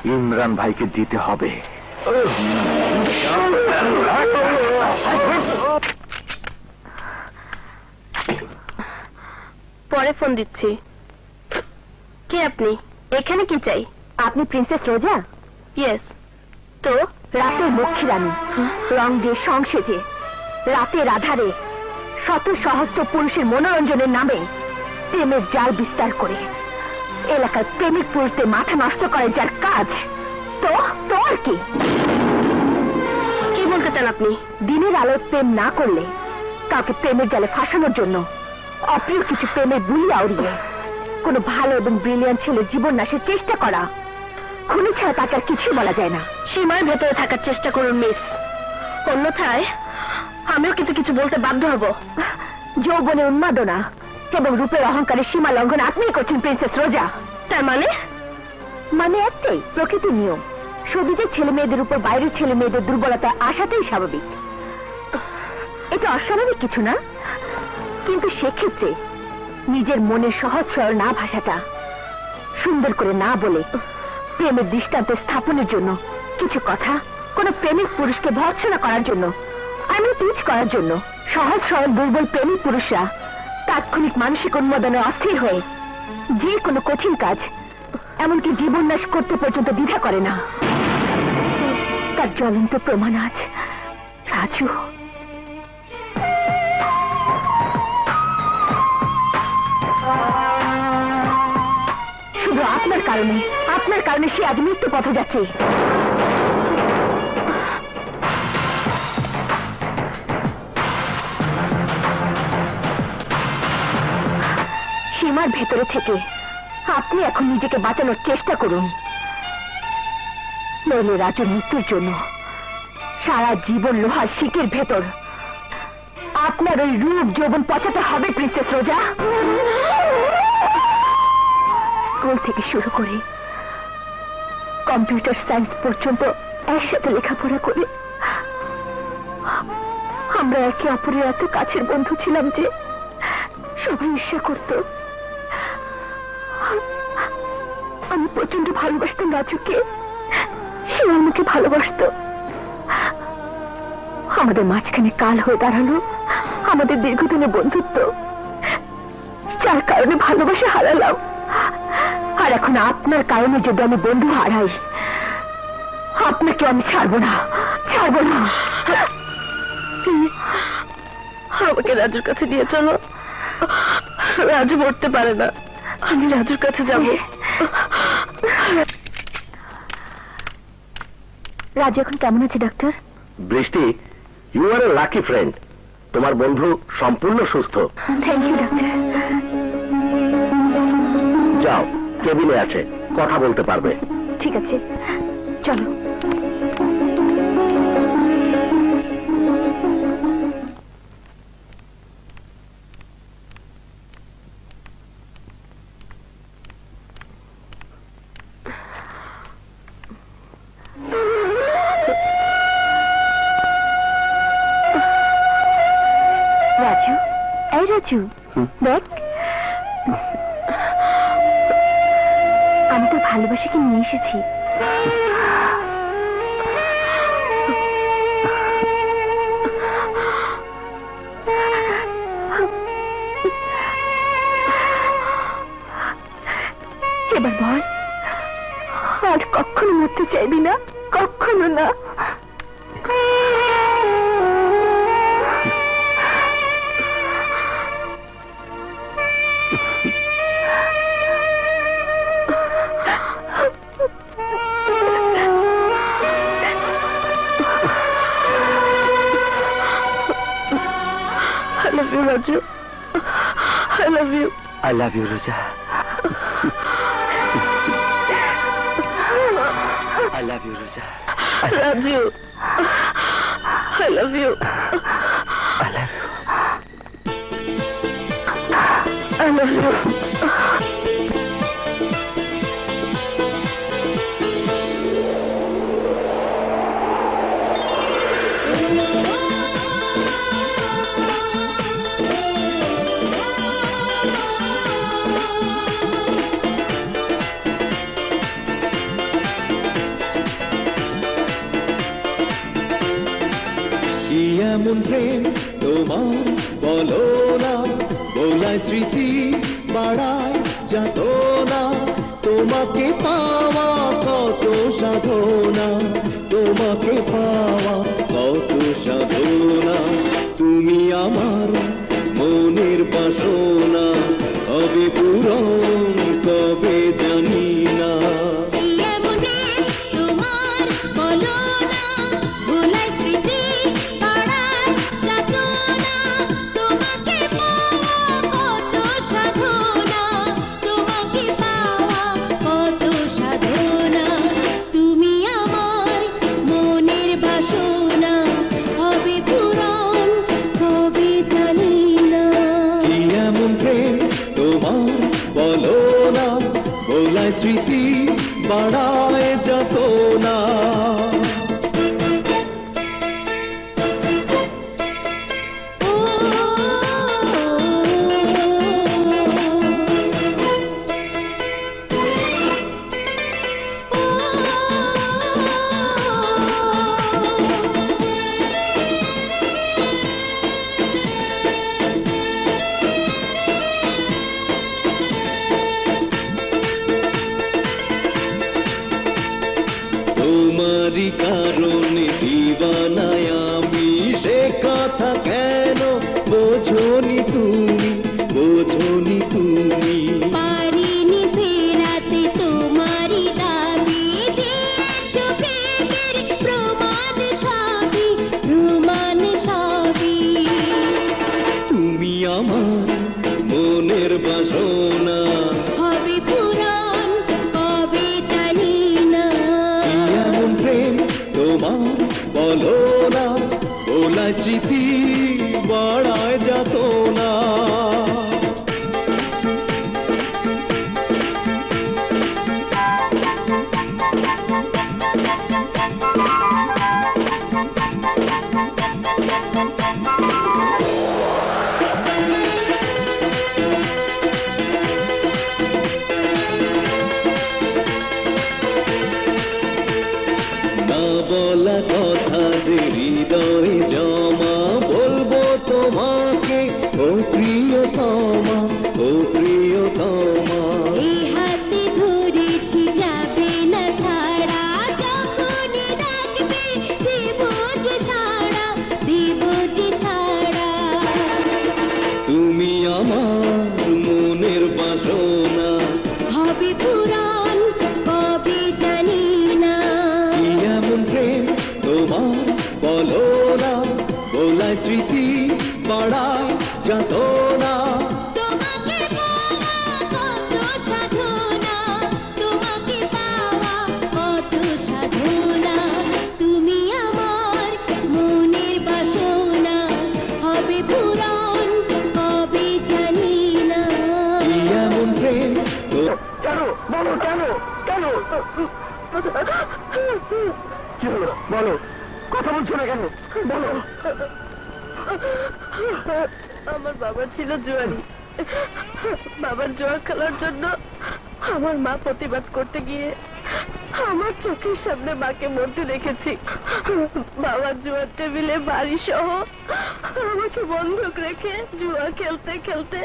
ইমরান ভাইকে দিতে হবে। পরে ফোন দিচ্ছি। কে আপনি? এখানে কি চাই? আপনি প্রিন্সেস রোজা? ইয়েস। তো রাতের লক্ষ্মী রানী, রং দিয়ে সংসেজে রাতের আধারে শত সহস্র পুরুষের মনোরঞ্জনের নামে প্রেমের জাল বিস্তার করে এলাকার প্রেমিক পুরুষদের মাথা নষ্ট করে যার কাজ, তো তোর কি? কি বলতে চান আপনি? দিনের আলোয় প্রেম না করলে কাউকে প্রেমের জালে ফাঁসানোর জন্য অপ্রিয় কিছু প্রেমের বুলি আউড়িয়ে কোনো ভালো এবং ব্রিলিয়ান্ট ছেলের জীবন নাশের চেষ্টা করা, খুনি ছাড়া তাকে আর কিছু বলা যায় না। সীমার ভেতরে থাকার চেষ্টা করুন মিস, অন্যথায় আমিও কিন্তু কিছু বলতে বাধ্য হব। যৌবনের উন্মাদনা এবং রূপের অহংকারের সীমা লঙ্ঘন আপনিই করছেন প্রিন্সেস রোজা। তার মানে একটাই, প্রকৃতির নিয়ম। সবিজের ছেলে মেয়েদের উপর বাইরের ছেলে মেয়েদের দুর্বলতা আসাতেই স্বাভাবিক। এটা অস্বাভাবিক কিছু না, কিন্তু সেক্ষেত্রে নিজের মনের সহজ সরল না ভাষাটা সুন্দর করে না বলে প্রেমের দৃষ্টান্ত স্থাপনের জন্য কিছু কথা কোন প্রেমিক পুরুষকে ভর্ৎসনা করার জন্য, আমি টিচ করার জন্য সহজ সরল দুর্বল প্রেমিক পুরুষরা তাৎক্ষণিক মানসিক উন্মাদনে অস্থির হয়ে যে কোনো কঠিন কাজ, এমনকি জীবন নাশ করতে পর্যন্ত দ্বিধা করে না। তার জ্বলন্ত প্রমাণ আজ রাজু। শুধু আপনার কারণে সে আজ মৃত্যু পথে যাচ্ছে। সীমার ভেতরে থেকে আপনি এখন নিজেকে বাঁচানোর চেষ্টা করুন, নইলে রাজুর মৃত্যুর জন্য সারা জীবন লোহার শিকের ভেতর আপনার ওই রূপ যৌবন পচাতে হবে প্রিন্সেস রোজা। স্কুল থেকে শুরু করে কম্পিউটার সায়েন্স পর্যন্ত একসাথে লেখাপড়া করে আমরা একে অপরের এত কাছের বন্ধু ছিলাম যে সবাই ঈর্ষা করত। আমি প্রচন্ড ভালোবাসতাম রাজুকে, সে আমাকে ভালোবাসত। আমাদের মাঝখানে কাল হয়ে দাঁড়ালো আমাদের দীর্ঘদিনের বন্ধুত্ব, যার কারণে ভালোবাসা হারালাম। আর এখন আপনার কারণে যদি আমি বন্ধু হারাই, আপনাকে আমি ছাড়বো না। প্লিজ আমাকে রাজুর কাছে দিয়ে চলো। রাজু মরতে পারে না, আমি রাজুর কাছে যাব। রাজু এখন কেমন আছে ডাক্তার? Brishti, you are a lucky friend. তোমার বন্ধু সম্পূর্ণ সুস্থ। থ্যাংক ইউ ডাক্তার। যাও, কেবিনে আছে, কথা বলতে পারবে। ঠিক আছে, চলো। রাজু, এই রাজু, দেখ আমি তোর ভালোবাসাকে নিয়ে এসেছি। এবার বল, আর কখনো মরতে চাইবি না? কখনো না? Raju, I love you. I love you Roja. I love you, Roja. Raju, I love you. I love you. I love you. কি এমন প্রেম তোমার বলো না, বলায় স্মৃতি বাড়ায় যাত না, তোমাকে পাওয়া কত সাধনা, তোমাকে পাওয়া কত সাধনা, তুমি আমার মনের বাসনা, কবে পূরণ কবে জানি না। স্মৃতি বাড়ায় যত না। তোমারই কারণে দিবানায় আমি, সে কথা কেন বোঝনি তুমি, বোঝনি তুমি। পারিনি ফেরাতে তোমারই দাবি, দিয়েছো প্রেমের প্রমাণ সবই, প্রমাণ সবই। তুমি আমার মনের বাসনা, হবে পূরণ কবে জানি না। কি এমন প্রেম তোমার বলো না, বলায় স্মৃতি বাড়ায় যাত না। না বলা কথা যে হৃদয়ে জমা, বলবো তোমাকে ও প্রিয়তমা, ও প্রিয়তমা। এই হাতে ধরেছি যাবে না ছাড়া, যখনই ডাকবে দেব যে সাড়া, দেব যে সাড়া। তুমি আমার মনের বাসনা, হবে পূরণ কবে জানি না। কি এমন প্রেম তোমার বলো না, বলায় স্মৃতি বাড়ায় যাত না। তোমাকে পাওয়া কত সাধনা, তোমাকে পাওয়া কত সাধনা, তুমি আমার মনের বাসনা, হবে পূরণ কবে জানি না। কি এমন প্রেম কেন বলো, কেন কেন কি হলো বলো, কথা বলছো না কেন বলো। আমার বাবা ছিল জুয়ারি। বাবার জুয়া খেলার জন্য আমার মা প্রতিবাদ করতে গিয়ে আমার চোখের সামনে মাকে মরতে দেখেছি। বাবার জুয়ার টেবিলে বাড়ি সহ আমাকে বন্ধক রেখে জুয়া খেলতে খেলতে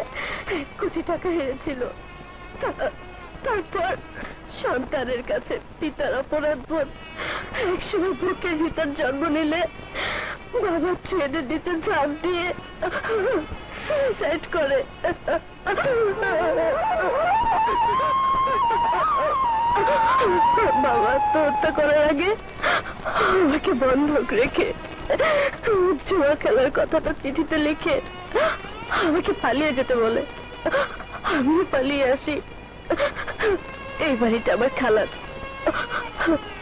1 কোটি টাকা হেরেছিল। তারপর সন্তানের কাছে পিতার অপরাধ বোধ একসময় বুকের ভিতর জন্ম নিলে বাবা ছেড়ে দিতে চাপ দিয়ে সুইসাইড করে। বাবা আত্মহত্যা করার আগে আমাকে বন্ধক রেখে জুয়া খেলার কথাটা চিঠিতে লিখে আমাকে পালিয়ে যেতে বলে, আমিও পালিয়ে আসি। এই বাড়িটা আমার খালার,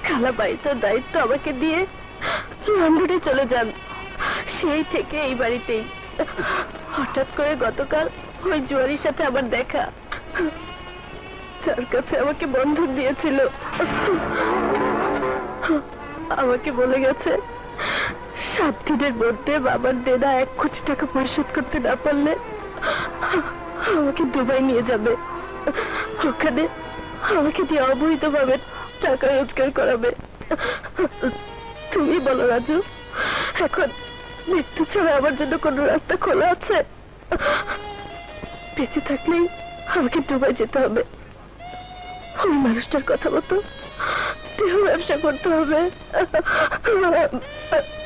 খালা বাড়িটার দায়িত্ব আমাকে দিয়ে লন্ডনে চলে যান। সেই থেকে এই বাড়িতেই। হঠাৎ করে গতকাল ওই জুয়ারির সাথে আমার দেখা, যার কাছে আমাকে বন্ধক দিয়েছিল, আমাকে বলে গেছে 7 দিনের মধ্যে বাবার দেনা 1 কোটি টাকা পরিশোধ করতে না পারলে আমাকে দুবাই নিয়ে যাবে। ওখানে আমাকে দিয়ে অবৈধভাবে টাকা রোজগার করাবে। তুমি বলো রাজু, এখন মৃত্যু ছাড়া আমার জন্য কোনো রাস্তা খোলা আছে? বেঁচে থাকলেই আমাকে দুবাই যেতে হবে। ওই মানুষটার কথা মতো দেহ ব্যবসা করতে হবে।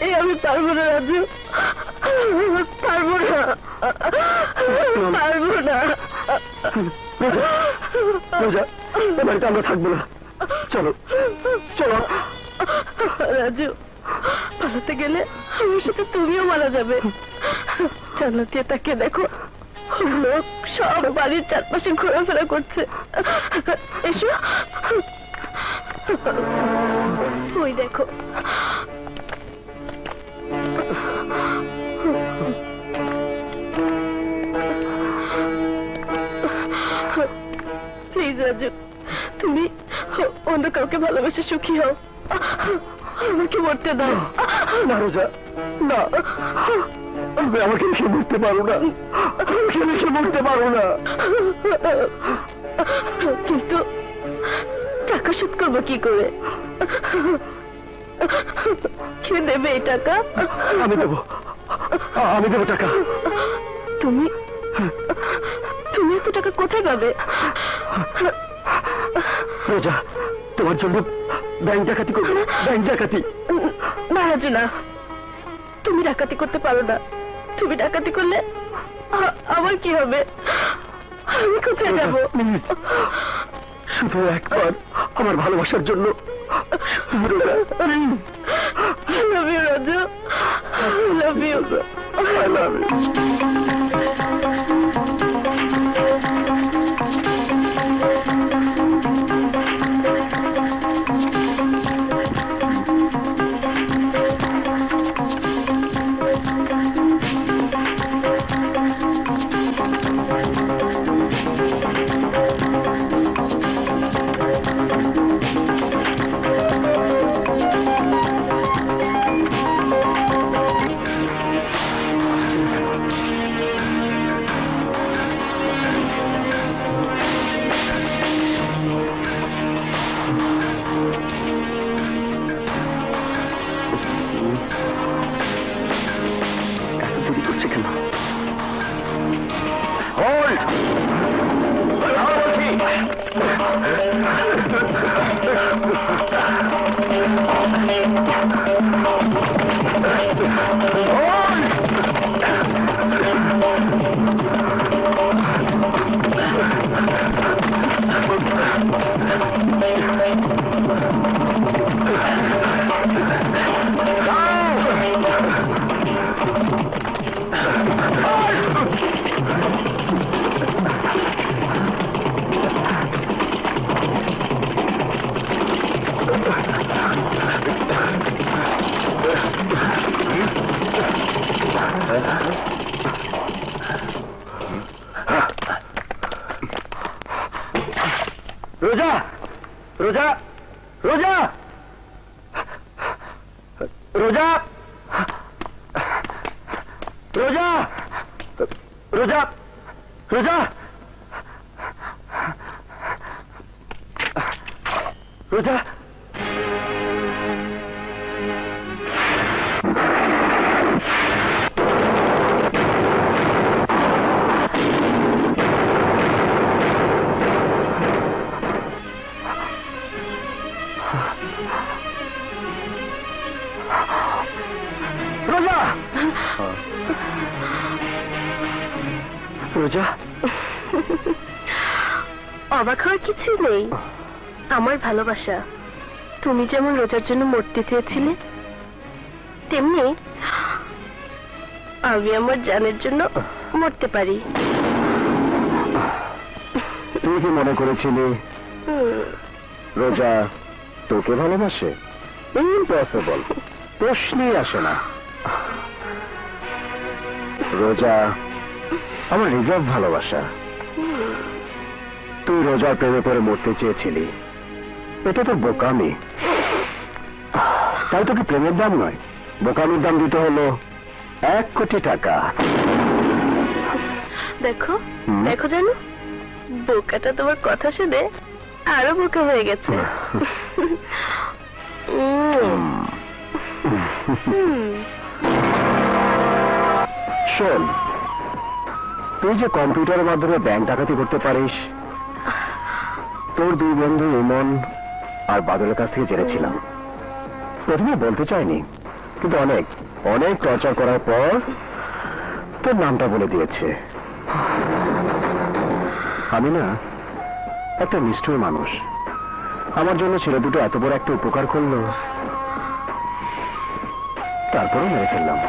এই আমি পারবো না রাজু, পারবো না, পারবো না। বাড়িতে আমরা থাকবো না, চলো চলো। রাজু, পালাতে গেলে আমার সাথে তুমিও মারা যাবে। জানলা দিয়ে তাকে দেখো, লোক সব বাড়ির চারপাশে ঘোরাফেরা করছে। এসো, ওই দেখো। প্লিজ রাজু, তুমি অন্য কাউকে ভালোবেসে সুখী হও, আমাকে মরতে দাও। না রোজা, না, আমি আমাকে রেখে মরতে পারো না, আমাকে রেখে মরতে পারো না। কিন্তু টাকা শোধ করবো কি করে? কে দেবে এই টাকা? আমি দেবো, আমি দেবো টাকা। তুমি তুমি এত টাকা কোথায় পাবে? রোজা, তোমার জন্য ব্যাংক ডাকাতি করবো, ব্যাংক ডাকাতি। না রাজু, না, তুমি ডাকাতি করতে পারো না। তুমি ডাকাতি করলে আমার কি হবে? আমি কোথায় যাব? শুধু একবার আমার ভালোবাসার জন্য। I love you, Raju, I love you, I love you. রোজা, রোজা, রোজা, রোজা, রোজা, রোজা, রোজা, রোজা। রোজা, অবাক হওয়ার কিছুই নেই। আমার ভালোবাসা, তুমি যেমন রোজার জন্য মরতে চেয়েছিলে, তেমনি আমি আমার জানের জন্য মরতে পারি। তুই কি মনে করেছিলি রোজা তোকে ভালোবাসে? ইম্পসিবল, প্রশ্নই আসে না। রোজা আমার রিজার্ভ ভালোবাসা। তুই রোজার প্রেমে করে মরতে চেয়েছিলি, এটা তো বোকামি। তাই তোকে প্রেমের দাম নয়, বোকামির দাম দিতে হলো 1 কোটি টাকা। দেখো দেখো জানো, বোকাটা তোমার কথা শুনে আরো বোকা হয়ে গেছে। শোন, তুই যে কম্পিউটারের মাধ্যমে ব্যাংক ডাকাতি করতে পারিস, তোর 2 বন্ধু ইমন আর বাদলের কাছ থেকে জেনেছিলাম। প্রথমে বলতে চাইনি, কিন্তু অনেক অনেক টর্চার করার পর তোর নামটা বলে দিয়েছে। আমি না একটা নিষ্ঠুর মানুষ, আমার জন্য ছেলে দুটো এত বড় একটা উপকার করলো, তারপরে মেরে ফেললাম।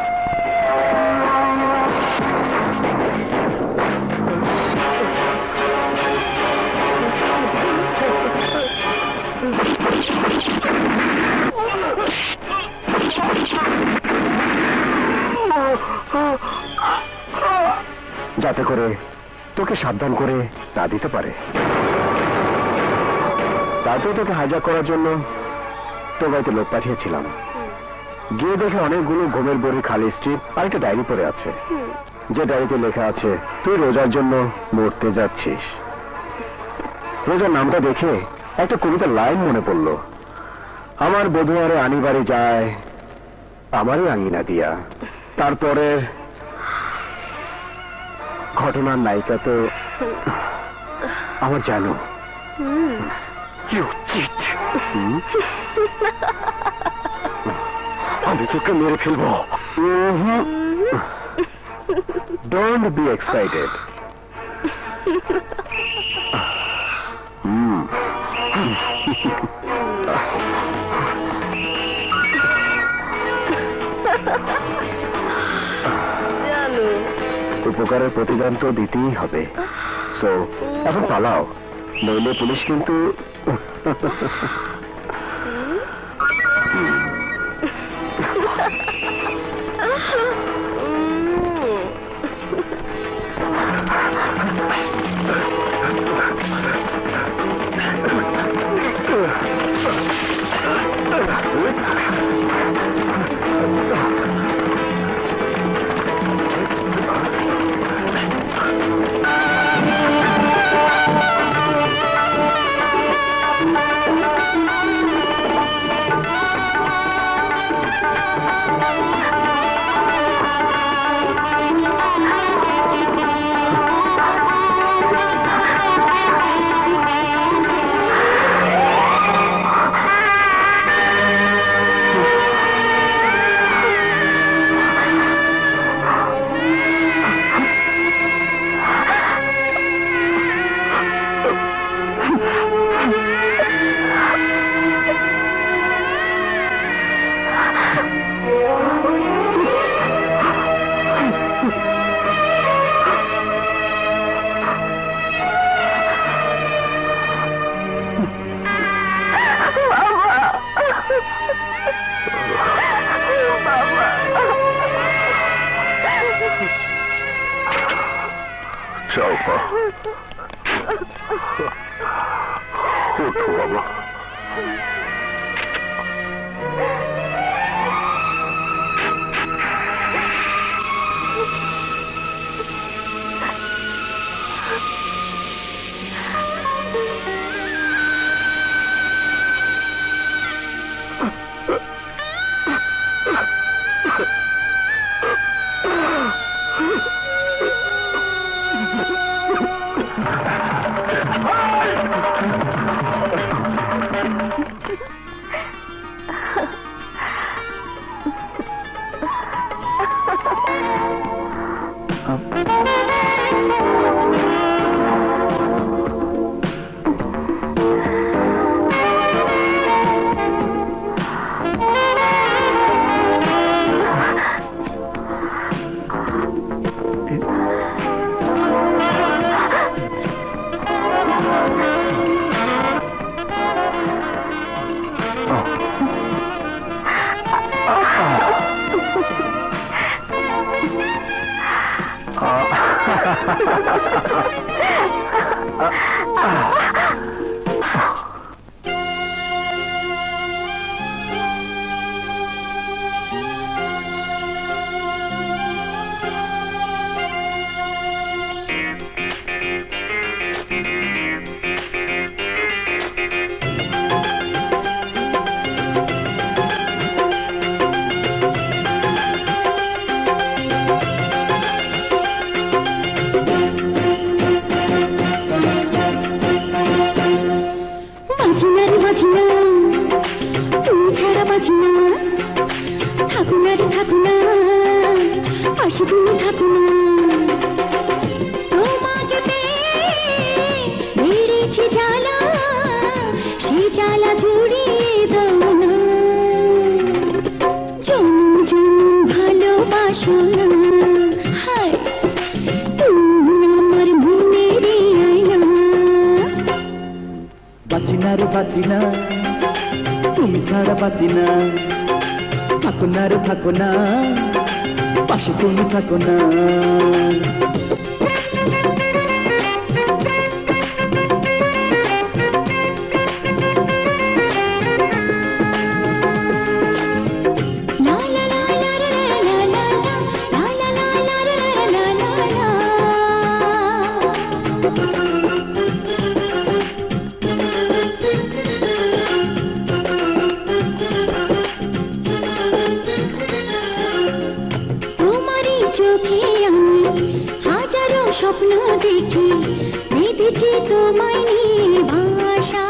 যাতে করে তোকে সাবধান করে তা দিতে পারে। তারপর তোকে হাইজ্যাক করার জন্য তোর বাড়িতে লোক পাঠিয়েছিলাম। গিয়ে দেখে অনেকগুলো ঘুমের বড়ি খালি স্ট্রিপ আর একটা ডায়েরি পড়ে আছে, যে ডায়েরিতে লেখা আছে তুই রোজার জন্য মরতে যাচ্ছিস। রোজার নামটা দেখে একটা কবিতার লাইন মনে পড়লো, আমার বধুয়ারে আনি বাড়ি যায় আমারই আঙিনা দিয়া। তারপরে ঘটনার নায়িকা তো আমার জানো। আমি তোকে মেরে ফেলবো। Don't be excited. উপকারের প্রতিদান তো দিতেই হবে। সো এখন পালাও, নইলে পুলিশ কিন্তু। চৌপা ওঠো বাবা। বাজিনা রে বাজিনা, তুমি ছাড়া বাজিনা, থাকো না রে থাকো না, পাশে তুমি থাকো না। তোমাকে পেয়ে বেড়েছে জ্বালা, সেই জ্বালা জুড়িয়ে দাও না। জন্ম জন্ম ভালোবাসো না, হায় তুমি আমার মনের আয়না। বাঁচিনা রে বাঁচিনা, তুমি ছাড়া বাঁচিনা, থাকো না রে থাকো না, পাশে তুমি থাকো না। La la la la la la la la la la la la la la la. তোমারই চোখে আমি হাজারো স্বপ্ন দেখি, বেঁধেছি তোমায় নিয়ে ভাষা।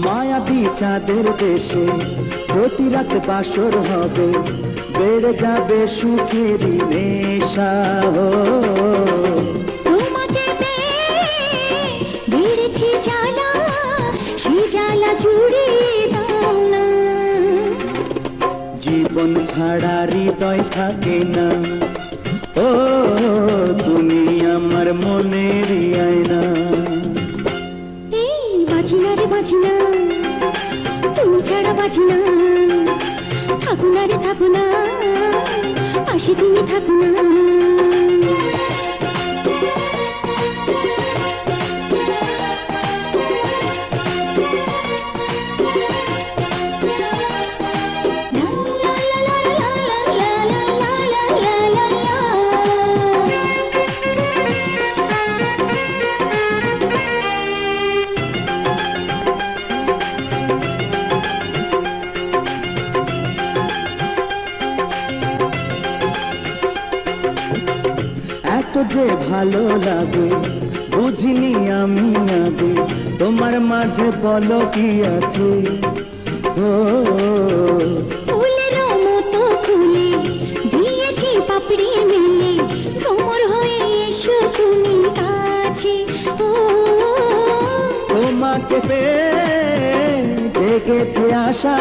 মায়াবী চাঁদের দেশে প্রতি রাত বাসর হবে, বেড়ে যাবে সুখেরই নেশা। তোমাকে পেয়ে বেড়েছে জ্বালা, সেই জ্বালা জুড়িয়ে দাও না। জীবন ছাড়া হৃদয় থাকে না, ও তুমি আমার মনের আয়না। এই বাজিনা রে বাজিনা, তুমি ছাড়া বাজিনা, থাকো না রে থাকো না, পাশে তুমি থাকো না। এত যে ভালো লাগে বুঝিনি আমি আগে, তোমার মাঝে বলো কি আছে। ও ফুলের মতো ফুলে দিয়েছি পাপড়ি মেলে, তোমার হয়ে এসো তুমি কাছে। ও তোমাকে পেয়ে জেগেছে আশা,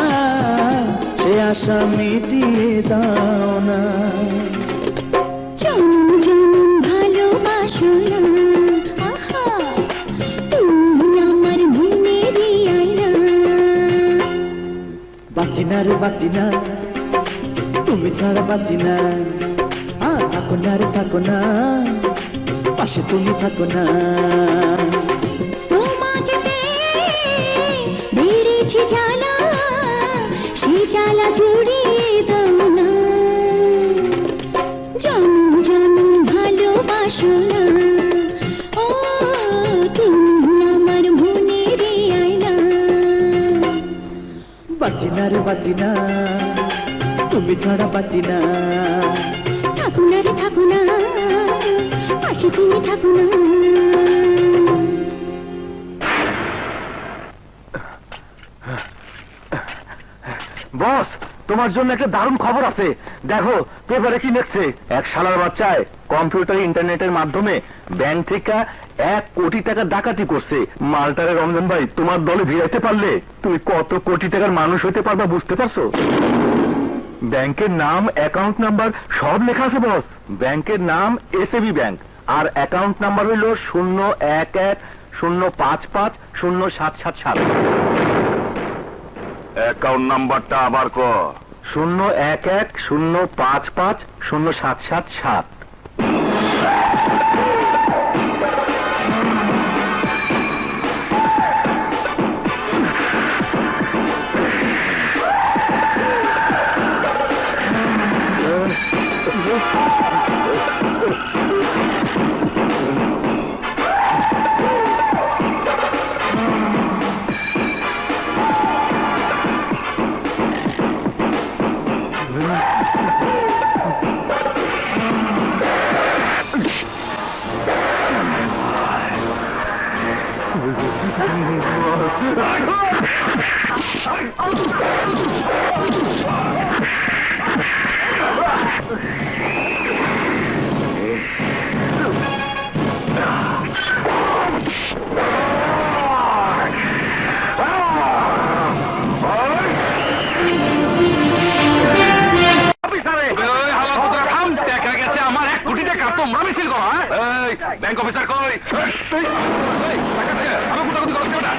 সে আশা মিটিয়ে দাও না। জন্ম জন্ম ভালোবাসো না, আহা তুমি আমার মনের আয়না। বাঁচিনা রে বাঁচিনা, তুমি ছাড়া বাঁচিনা, থাকো না রে থাকো না, পাশে তুমি থাকো না। তোমাকে পেয়ে বেড়েছে জ্বালা, সেই জ্বালা জুড়িয়ে দাও না। জন্ম জন্ম ভালোবাসো না, ও তুমি আমার মনের আয়না। বাঁচিনা রে বাঁচিনা, তুমি ছাড়া বাঁচিনা। থাকো না রে থাকো না, পাশে তুমি থাকো না। বস, তোমার জন্য একটা দারুণ খবর আছে। দেখো পেপারে কি লিখছে। এক শালার বাচ্চায় কম্পিউটার ইন্টারনেটের মাধ্যমে ব্যাংক থেকে 1 কোটি টাকা ডাকাতি করছে। মালটারে রমজান ভাই তোমার দলে ভিড়াইতে পারলে তুমি কত কোটি টাকার মানুষ হইতে পারবা, বুঝতে পারছো? ব্যাংকের নাম, অ্যাকাউন্ট নাম্বার সব লেখা আছে বস। ব্যাংকের নাম এসএবি ব্যাংক, আর অ্যাকাউন্ট নাম্বার হইল 01105507777। অ্যাকাউন্ট নাম্বারটা আবার ক। 01105507777। ব্যাংক অফিসার কই আমি কোথাও করছি না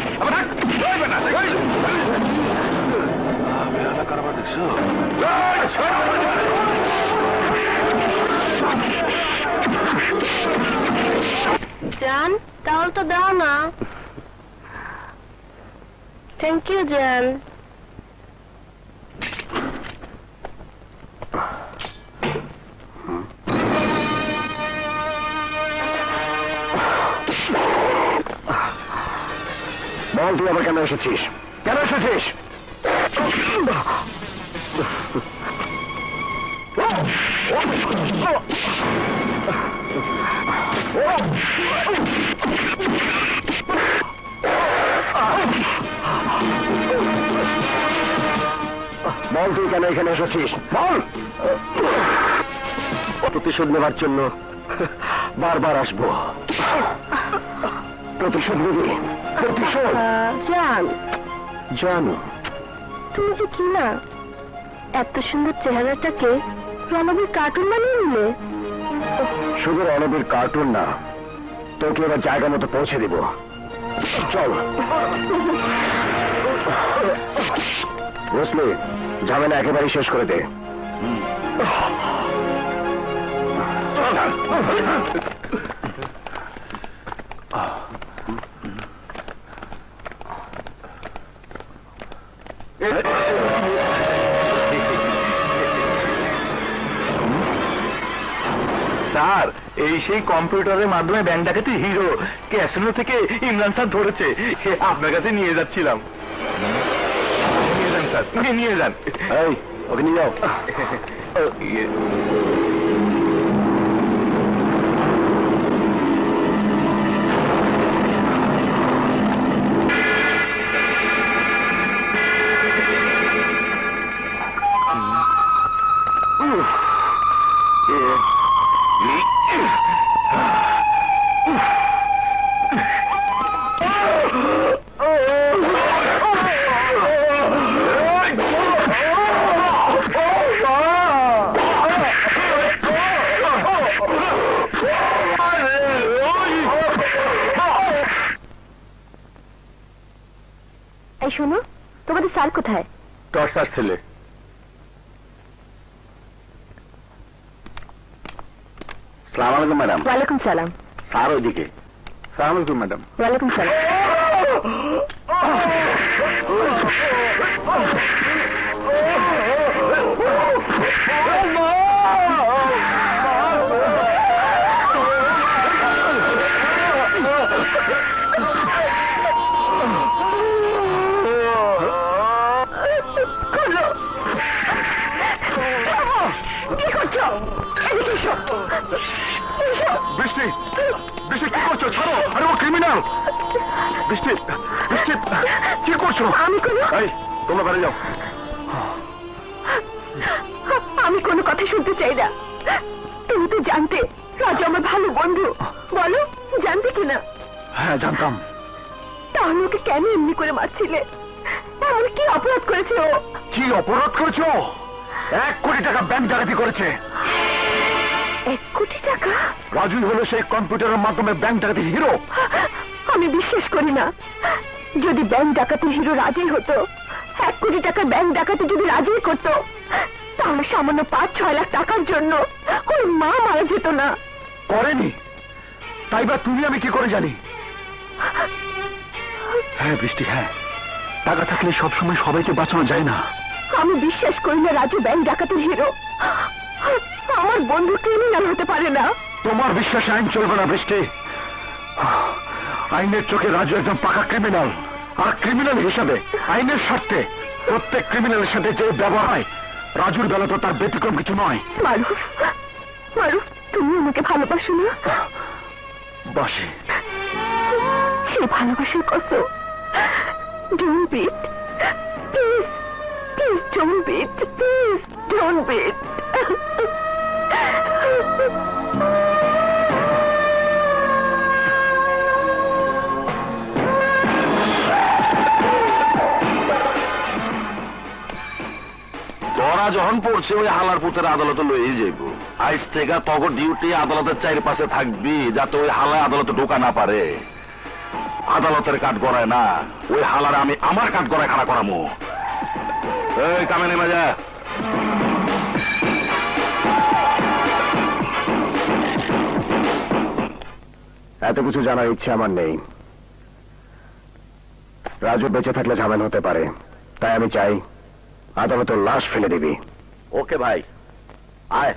জান তাহলে তো দাও না। থ্যাংক ইউ জান। বল তুই আবার কেন এসেছিস? কেন এসেছিস? বল তুই কেন এখানে এসেছিস? বল। প্রতিশোধ নেবার জন্য বারবার আসবো। প্রতিশোধ নিবি? প্রতিশোধ? জান জানো তুমি যে কি না এত সুন্দর চেহারাটাকে রণবীর কার্টুন বানিয়ে নিলে। শুধু রণবীর কার্টুন না, তোকে এবার জায়গা মতো পৌঁছে দিব। চল। বুঝলি, ঝামেলা একেবারেই শেষ করে দে। স্যার, এই সেই কম্পিউটারের মাধ্যমে ব্যাংক ডাকাতি হিরো ক্যাসিনো থেকে ইমরান স্যার ধরেছে। আপনার কাছে নিয়ে যাচ্ছিলাম। নিয়ে যান স্যার, নিয়ে যান। এই, ওকে নিয়ে যাও। এই শোনো, তোমাদের স্যার কোথায়? টর্চ স্যার ছেলে। সালাম আলাইকুম ম্যাডাম। ওয়ালাইকুম সালাম। স্যার ওইদিকে। সালাম আলাইকুম ম্যাডাম। ওয়ালাইকুম সালাম। বৃষ্টি, বৃষ্টি কি করছো? ছাড়ো, আরে ও ক্রিমিনাল। বৃষ্টি, বৃষ্টি কি করছো? আমি তোমরা বাড়ি যাও। আমি কোনো কথা শুনতে চাই না। তুমি তো জানতে রাজু আমার ভালো বন্ধু। বলো, জানতে কিনা? হ্যাঁ, জানতাম। তাহলে ওকে কেন এমনি করে মারছিলে? এমন কি অপরাধ করেছে ও? কি অপরাধ করেছো? 1 কোটি টাকা ব্যাংক ডাকাতি করেছে। 1 কোটি টাকা? রাজুই হলো সেই কম্পিউটারের মাধ্যমে ব্যাংক ডাকাতি হিরো। আমি বিশ্বাস করি না। যদি ব্যাংক ডাকাতির হিরো রাজুই হতো, 1 কোটি টাকার ব্যাংক ডাকাতি যদি রাজুই করতো, তাহলে সামান্য 5-6 লাখ টাকার জন্য ওর মা মারা যেত না। করেনি, তাই বা তুমি আমি কি করে জানি? হ্যাঁ বৃষ্টি, হ্যাঁ, টাকা থাকলে সবসময় সবাইকে বাঁচানো যায় না। আমি বিশ্বাস করি না রাজু ব্যাংক ডাকাতির হিরো। আমার বন্ধু ক্রিমিনাল হতে পারে না। তোমার বিশ্বাসে আইন চলবে না বৃষ্টি। আইনের চোখে রাজু একজন পাকা ক্রিমিনাল। আর ক্রিমিনাল হিসাবে আইনের স্বার্থে প্রত্যেক ক্রিমিনালের সাথে যে ব্যবহার হয়, রাজুর বেলা তো তার ব্যতিক্রম কিছু নয়। মারুফ, মারুফ, তুমি আমাকে ভালোবাসো না? বাসি। সে ভালোবাসার কত Don't beat. Please. Please don't beat. Please don't beat. তোরা যখন পড়ছে ওই হালার পুতের আদালতে লয়ে যাইব। আজ থেকে তখন ডিউটি আদালতের চারিপাশে থাকবি, যাতে ওই হালায় আদালতে ঢোকা না পারে। আদালতের কাঠ গড়ায় না, ওই হালার আমি আমার কাঠ গড়ায় খাড়া করামু। এই কামে নেমে যা। এত কিছু জানার ইচ্ছে আমার নেই। রাজু বেঁচে থাকলে ঝামেলা হতে পারে, তাই আমি চাই আদালতের লাশ ফেলে দিবি। ওকে ভাই, আয়।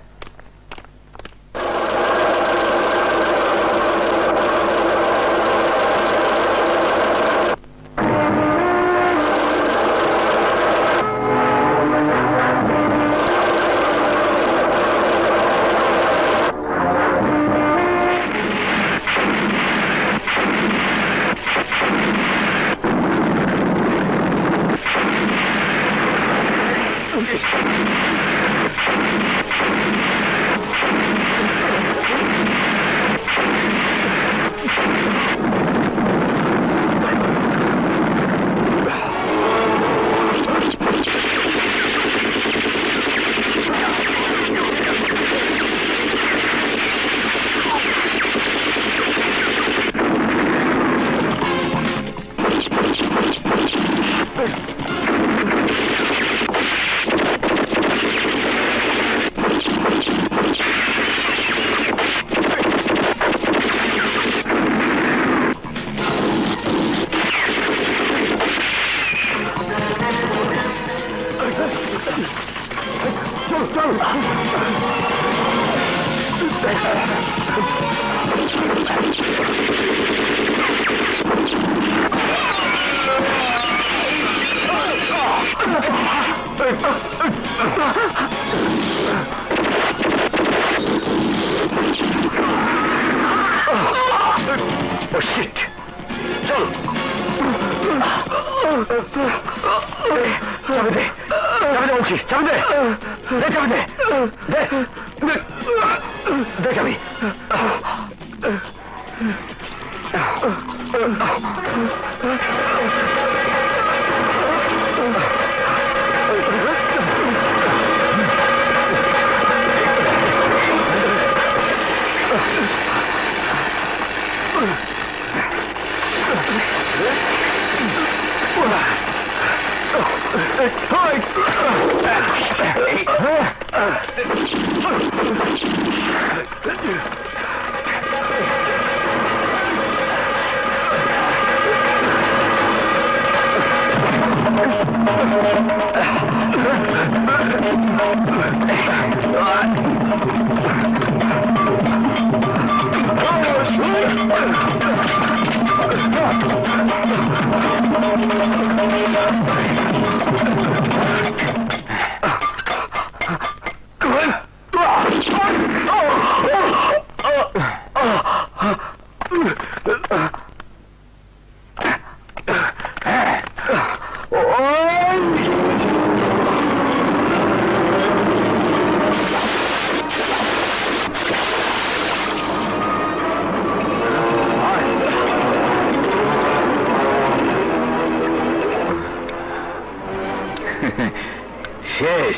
শেষ।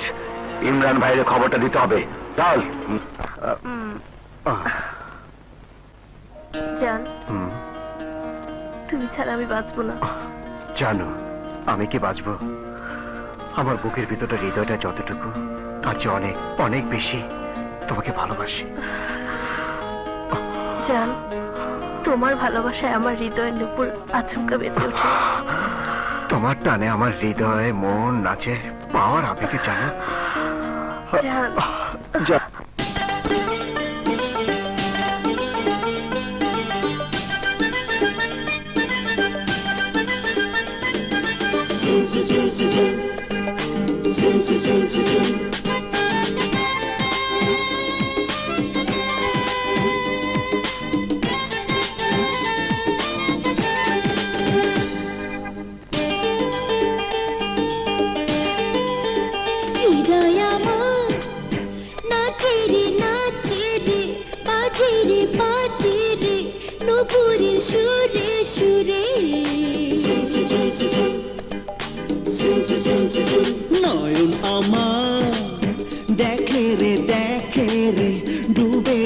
ইমরান ভাইয়ের খবরটা দিতে হবে। চল। জান, তুমি ছাড়া আমি বাঁচবো না। জানো আমি কি বাঁচবো? আমার বুকের ভিতরটা, হৃদয়টা যতটুকু, তার চেয়ে অনেক অনেক বেশি তোমাকে ভালোবাসি। জান, তোমার ভালোবাসায় আমার হৃদয়ের উপর আচমকা বেঁচে ওঠে। তোমার টানে আমার হৃদয়, মন নাচে, পাওয়ার আবেগে। জানো জান, দেখে রে ডুবে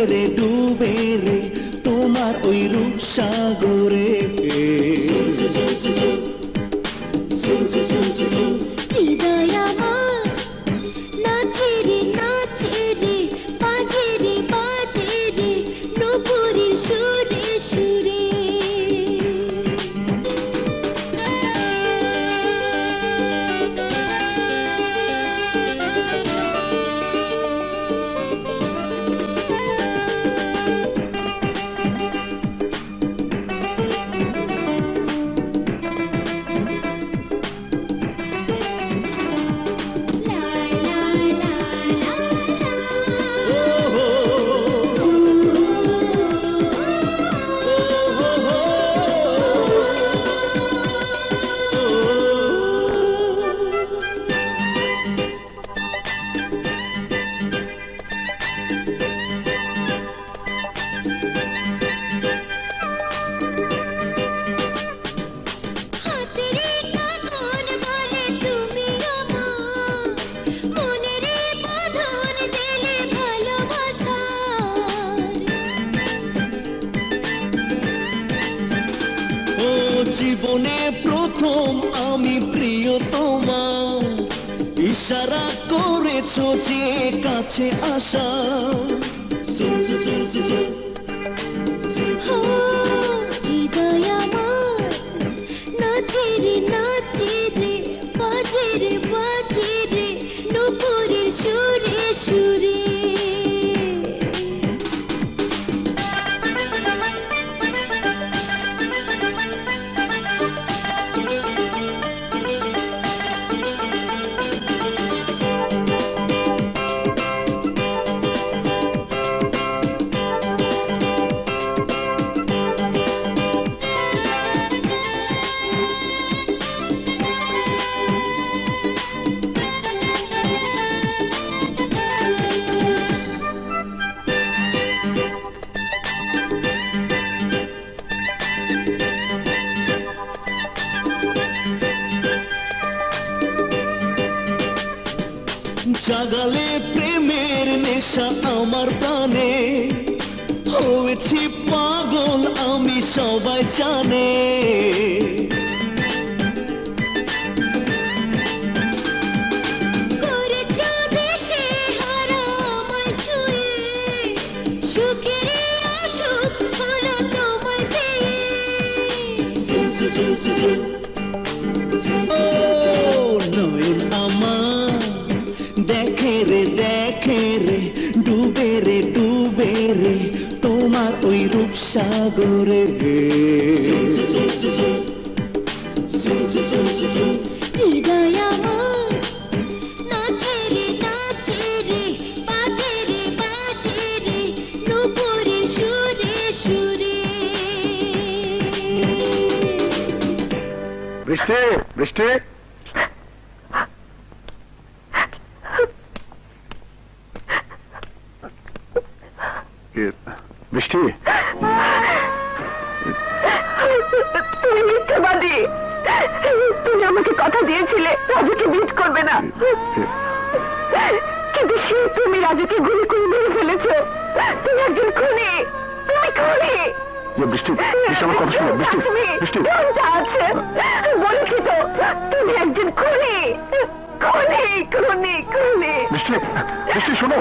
রে তোমার ওই রূপসাগরে। হৃদয় আমার নাচে রে বাজে রে নূপুরের সুরে সুরে। জীবনে প্রথম আমি প্রিয়তমা, ইশারা করেছো যে কাছে আসা। হৃদয় আমার নাচে রে বাজে রে নূপুরের সুরে সুরে। জাগালে প্রেমের নেশা আমার প্রাণে, হয়েছি পাগল আমি সবাই জানে। করেছো দেশে হারা আমায় ছুঁয়ে, সুখের অসুখ হলো তোমায় পেয়ে। ও নয়ন আমার দেখে রে ডুবে রে তোমার ওই রূপসাগরে। হৃদয় আমার নাচে রে বাজে রে নূপুরের সুরে সুরে। বৃষ্টি বৃষ্টি বৃষ্টি তুমি মিথ্যাবাদী। তুমি আমাকে কথা দিয়েছিলে রাজুকে বিট করবে না, কিন্তু সে তুমি রাজুকে গুলি করে মেরে ফেলেছো। তুমি একজন খুনি, তুমি খুনি। বৃষ্টি বৃষ্টি আমার কথা শোনো। বৃষ্টি বৃষ্টি আছে বলেছি তো, তুমি একজন খুনি খুনি খুনি খুনি। বৃষ্টি বৃষ্টি শোনো।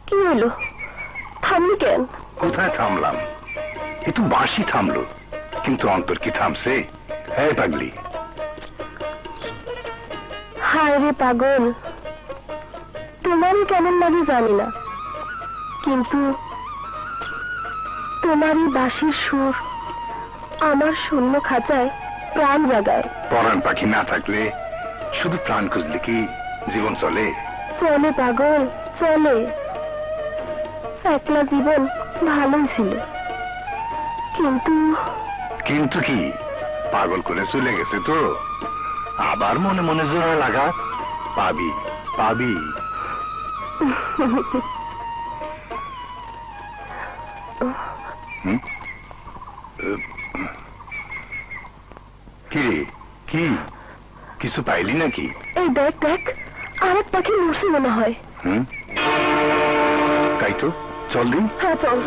কি হলো, থামলি কেন? কোথায় থামলাম? এ তো বাঁশি থামলো, কিন্তু অন্তর কি থামছে? হ্যাঁ পাগলি। হায় রে পাগল, তোমারই কেমন লাগে জানি না, কিন্তু তোমারই বাঁশির সুর আমার শূন্য খাঁচায় প্রাণ জাগায়। পরাণ পাখি না থাকলে শুধু প্রাণ খুঁজলে কি জীবন চলে? চলে পাগল, চলে। একলা জীবন ভালোই ছিল, কিন্তু কিন্তু কি পাগল করে চলে গেছে তো, আবার মনে মনে জোড়া লাগা, পাবি পাবি। কি রে, কি কিছু পাইলি নাকি? এই দেখ দেখ, আরেক পাখি মরছে মনে হয়। তাই তো, চল দিন। হ্যাঁ চল।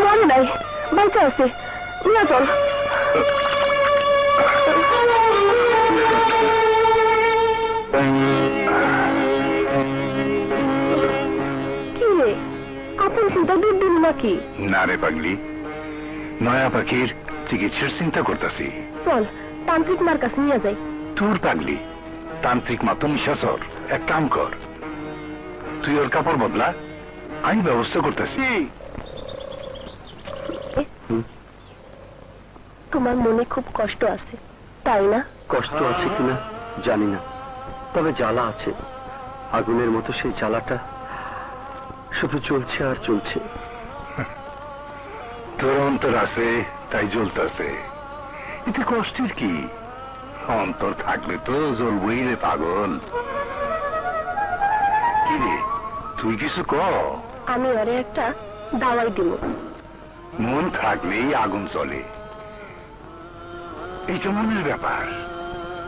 মনে নাই, বাইচা আছে, নিয়ে চল। কি রে, আপন চিন্তা দূর দিন নাকি? না রে পাগলি, নয়া পাখির চিকিৎসার চিন্তা করতেছি। চল, তান্ত্রিক মার কাছে নিয়ে যাই। তোর পাগলি, তান্ত্রিক মাতো নিশাচর। এক কাম কর, তুই ওর কাপড় বদলা, আমি ব্যবস্থা করতেছি। তোমার মনে খুব কষ্ট আছে, তাই না? কষ্ট আছে কিনা জানি না, তবে জ্বালা আছে। আগুনের মতো সেই জ্বালাটা শুধু চলছে আর চলছে। তোর অন্তর আছে তাই জ্বলতেছে, এতে কষ্টের কি? অন্তর থাকলে তো জ্বলবই রে পাগল। কি রে, তুই কিছু ক। আমি ওরে একটা দাওয়াই দিব। মন থাকলেই আগুন চলে, এই তো মনের ব্যাপার।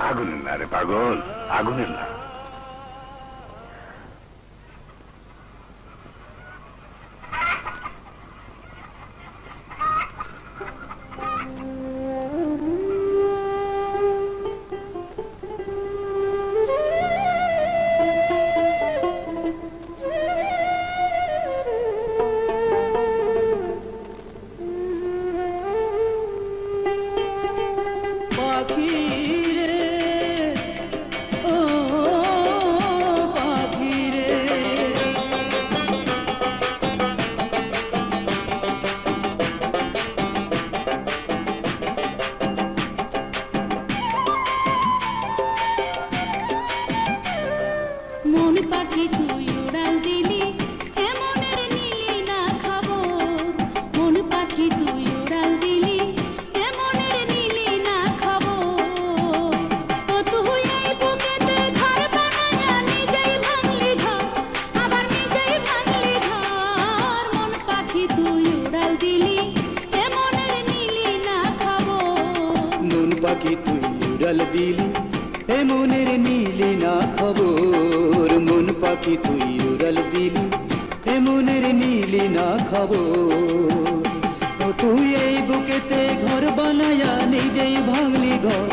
আগুনের না রে পাগল, আগুনের না। মন পাখি তুই উড়াল দিলি, এমনের নিলি না খবর। মন পাখি তুই উড়াল দিলি, এমনের নিলি না খবর। ও তুই এই বুকেতে ঘর বানায়া নিজেই ভাঙলি ঘর, আবার নিজেই ভাঙলি ঘর। মন পাখি তুই উড়াল দিলি, এমনের নিলি না খবর। মন পাখি তুই উড়াল দিলি, এ মনের নিলি না খবর। মন পাখি তুই উড়াল দিলি, এ মনের নিলি না খবর। ও তুই এই বুকেতে ঘর বানায়া নিজেই ভাঙলি ঘর,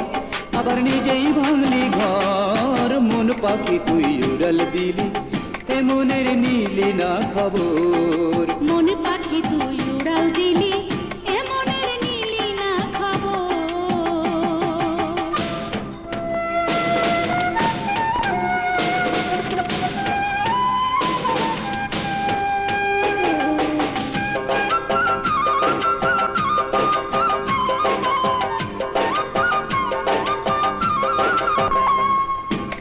আবার নিজেই ভাঙলি ঘর। মন পাখি তুই উড়াল দিলি, এ মনের নিলি না খবর। মন পাখি তুই উড়াল দিলি, এমনের নিলি না খবর।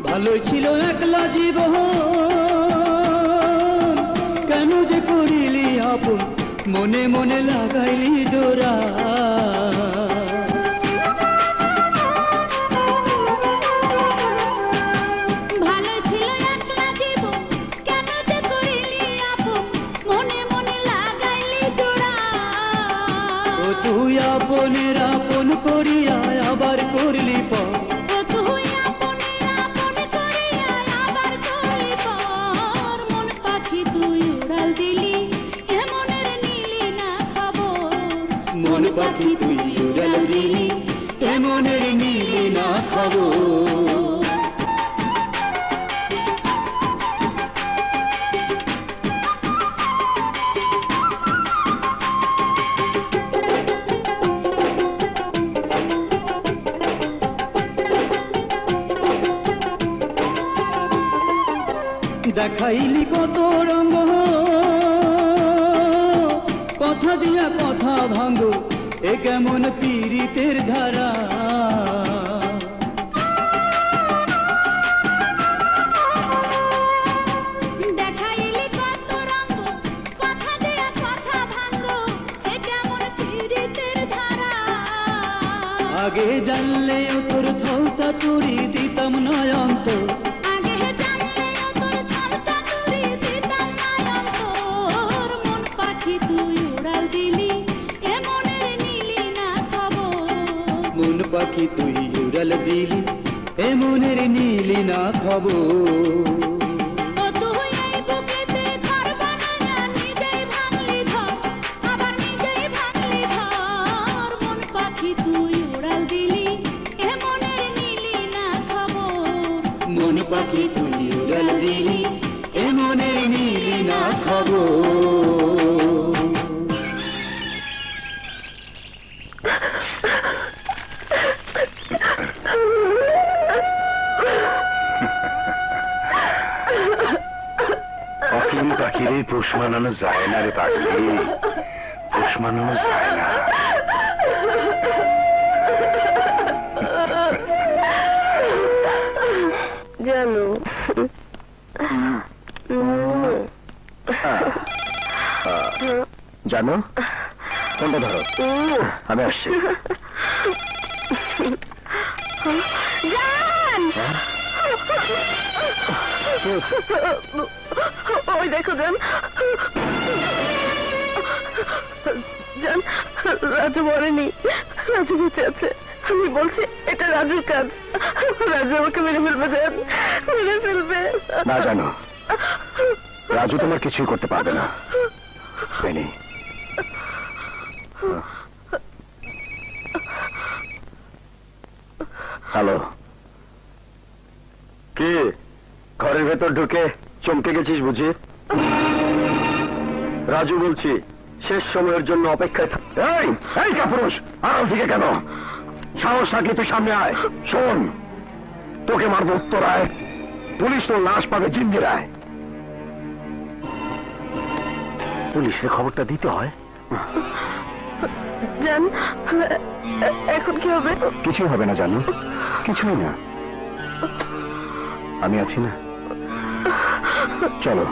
ভালো ছিল একলা জীবন, কেন যে করিলি আপন, মনে মনে লাগাইলি জোড়া। ভালো ছিল একলা জীবন, কেন যে করিলি আপন, মনে মনে লাগাইলি জোড়া। ও তুই আপনের আপন করিয়া আবার করলি পর। ও তুই আপনের আপন করিয়া আবার করলি পর। মন পাখি তুই উড়াল দিলি, এমনের নিলি না খবর। মন পাখি তুই উড়াল দিলি, এ মনের নিলি না খবর। দেখাইলি কত রঙ, কথা দিয়া কথা ভাঙ্গো, এ কেমন পীড়িতের ধারা। দেখাইলি কত রঙ্গ, কথা দিয়া কথা ভাঙ্গো, এ কেমন পীড়িতের ধারা। আগে জানলেও তোর ছলটা তুরি দিতাম নয়ন্ত, আগে জানলেও তোর ছলটা তুরি দিতাম নয়ন্তর। মন পাখি তুই উড়াল দিলি, এ মনের নিলি না খবর। মন পাখি তুই উড়াল দিলি, এ মনের নিলি না খবর। ও তুই এই বুকেতে ঘর বানায়া নিজেই ভাঙলি ঘর, আবার নিজেই ভাঙলি ঘর। মন পাখি তুই উড়াল দিলি, এ মনের নিলি না খবর। মন পাখি তুই উড়াল দিলি, এ মনের নিলি না খবর। অসীম পাখিরে পোষ মানানো যায় না রে পাখি, পোষ মানানো যায় না। জানো জানো কোনটা ধরো, আমি আসছি। জান, ওই দেখো জান, জান রাজু মরেনি, রাজু বেঁচে আছে। আমি বলছি এটা রাজুর কাজ, রাজু আমাকে মেরে ফেলবে জান, মেরে ফেলবে। না জানো, রাজু তোমার কিছুই করতে পারবে না। বেনি, হ্যালো, কি ঘরের ভেতর ঢুকে চমকে গেছিস বুঝি? রাজু বলছি, শেষ সময়ের জন্য অপেক্ষায় থাক। এই এই কাপুরুষ, আড়াল থেকে কেন? সাহস থাকলে তুই সামনে আয়। শোন, তোকে মারবো উত্তরায়, পুলিশ তোর লাশ পাবে জিঞ্জিরায়। পুলিশের খবরটা দিতে হয়। জান, এখন কি হবে? কিছুই হবে না জানো, কিছুই না, আমি আছি না। চলো।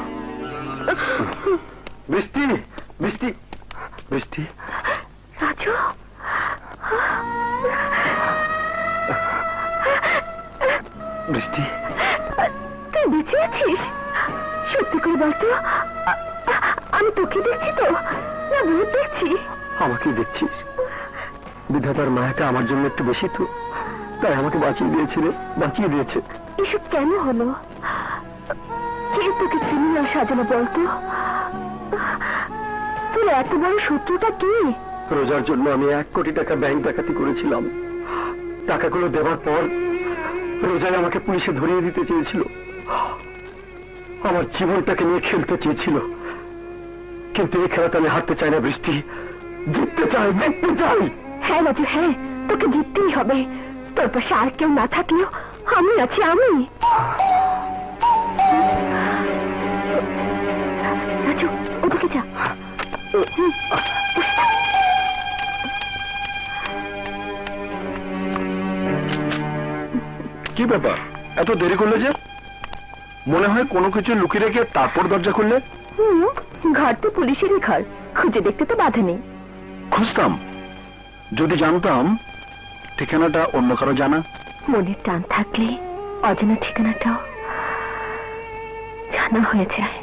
বৃষ্টি, বৃষ্টি, বৃষ্টি। রাজু, বৃষ্টি, তুই বেঁচে আছিস? সত্যি করে বলতো, আমি তোকে দেখছি তো না ভূত দেখছি? আমাকে দেখছিস? বিধাতার মায়াটা আমার জন্য একটু বেশি তো, তাই আমাকে বাঁচিয়ে দিয়েছিল, বাঁচিয়ে দিয়েছে। এসব কেন হলো? কে তোকে সিনেমা সাজানো বলতো? তোর এত বড় শত্রুটা কি? রোজার জন্য আমি 1 কোটি টাকা ব্যাংক ডাকাতি করেছিলাম। টাকাগুলো দেওয়ার পর রোজায় আমাকে পুলিশে ধরিয়ে দিতে চেয়েছিল, আমার জীবনটাকে নিয়ে খেলতে চেয়েছিল। কিন্তু এই খেলাতে আমি হারতে চাই না বৃষ্টি, জিততে চাই, জিততে চাই। হ্যাঁ রাজু, হ্যাঁ, তোকে জিততেই হবে। তোর পাশে আর কেউ না থাকলেও আমি আছি, আমি। রাজু, ওদিকে যা। কি ব্যাপার, এত দেরি করলে যে? মনে হয় কোনো কিছু লুকিয়ে রেখে তারপর দরজা খুললে? ঘর তো পুলিশেরই ঘর, খুঁজে দেখতে তো বাধা নেই। খুঁজতাম, যদি জানতাম ঠিকানাটা অন্য কারো জানা। মনের টান থাকলে অজানা ঠিকানাটাও জানা হয়ে যায়।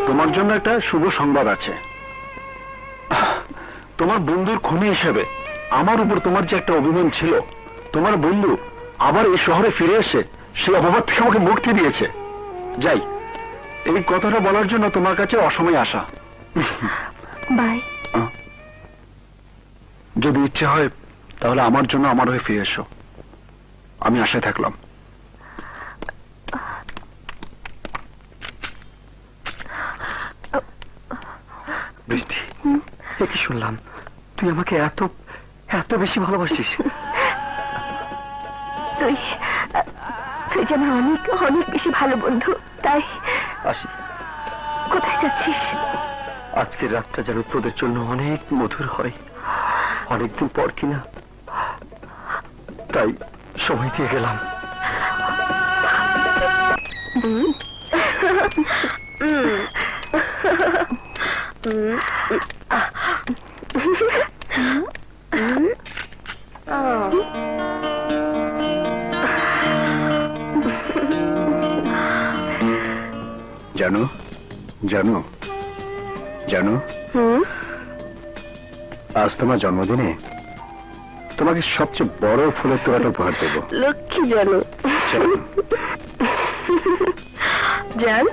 তোমার জন্য একটা শুভ সংবাদ আছে। তোমার বন্ধুর খুনি হিসেবে আমার উপর তোমার যে একটা অভিমান ছিল, তোমার বন্ধু আবার এই শহরে ফিরে এসে সেই অপবাদ থেকে আমাকে মুক্তি দিয়েছে। যাই, এই কথাটা বলার জন্য তোমার কাছে অসময়ে আসা। বাই। যদি ইচ্ছে হয় তাহলে আমার জন্য আমার হয়ে ফিরে এসো, আমি আশায় থাকলাম। বৃষ্টি, কি শুনলাম তুই আমাকে এত এত বেশি ভালোবাসিস? তুই তুই যেন অনেক অনেক বেশি ভালো বন্ধু, তাই। আসি। কোথায় যাচ্ছিস? আজকের রাতটা যেন তোদের জন্য অনেক মধুর হয়, অনেকদিন পর কিনা, তাই সময় দিয়ে গেলাম। জানো জানো জানো, আজ তোমার জন্মদিনে তোমাকে সবচেয়ে বড় ফুলের তোড়াটা উপহার দেবো। লক্ষ্মী জানো। জান,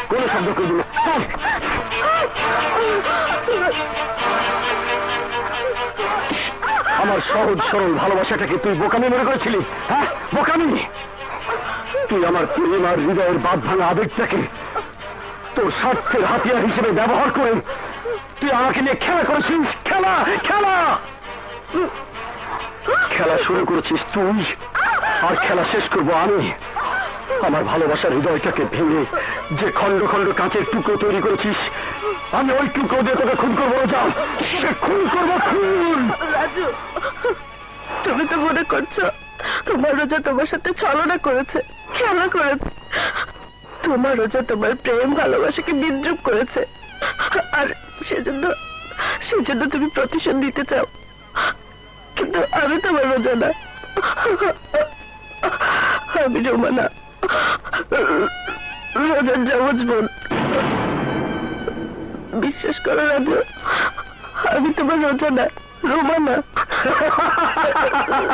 কোনো শব্দ করবি না। আমার সহজ সরল ভালোবাসাটাকে তুই বোকামি মনে করেছিলি? হ্যাঁ, বোকামি। তুই আমার প্রেম আর হৃদয়ের বাঁধ ভাঙা আবেগটাকে তোর স্বার্থের হাতিয়ার হিসেবে ব্যবহার করে তুই আমাকে নিয়ে খেলা করেছিস। খেলা খেলা খেলা শুরু করেছিস তুই, আর খেলা শেষ করবো আমি। আমার ভালোবাসার হৃদয়টাকে ভেঙে যে খন্ড খন্ড কাঁচের টুকরো তৈরি করেছিস, আমি ওই টুকরো দিয়ে তোকে খুন করবো। যা, খুন করবো, খুন। রাজু, তুমি তো মনে করছো তোমার রোজা তোমার সাথে ছলনা করেছে, খেলা করেছে। তোমার রোজা তোমার প্রেম ভালোবাসাকে বিদ্রুপ করেছে, আর সেজন্য তুমি প্রতিশোধ দিতে চাও। কিন্তু আমি তোমার রোজা না, আমি রোমানা, রোজার যমজ বোন। বিশ্বাস করো রাজু, আমি তোমার রোজা না, রোমানা।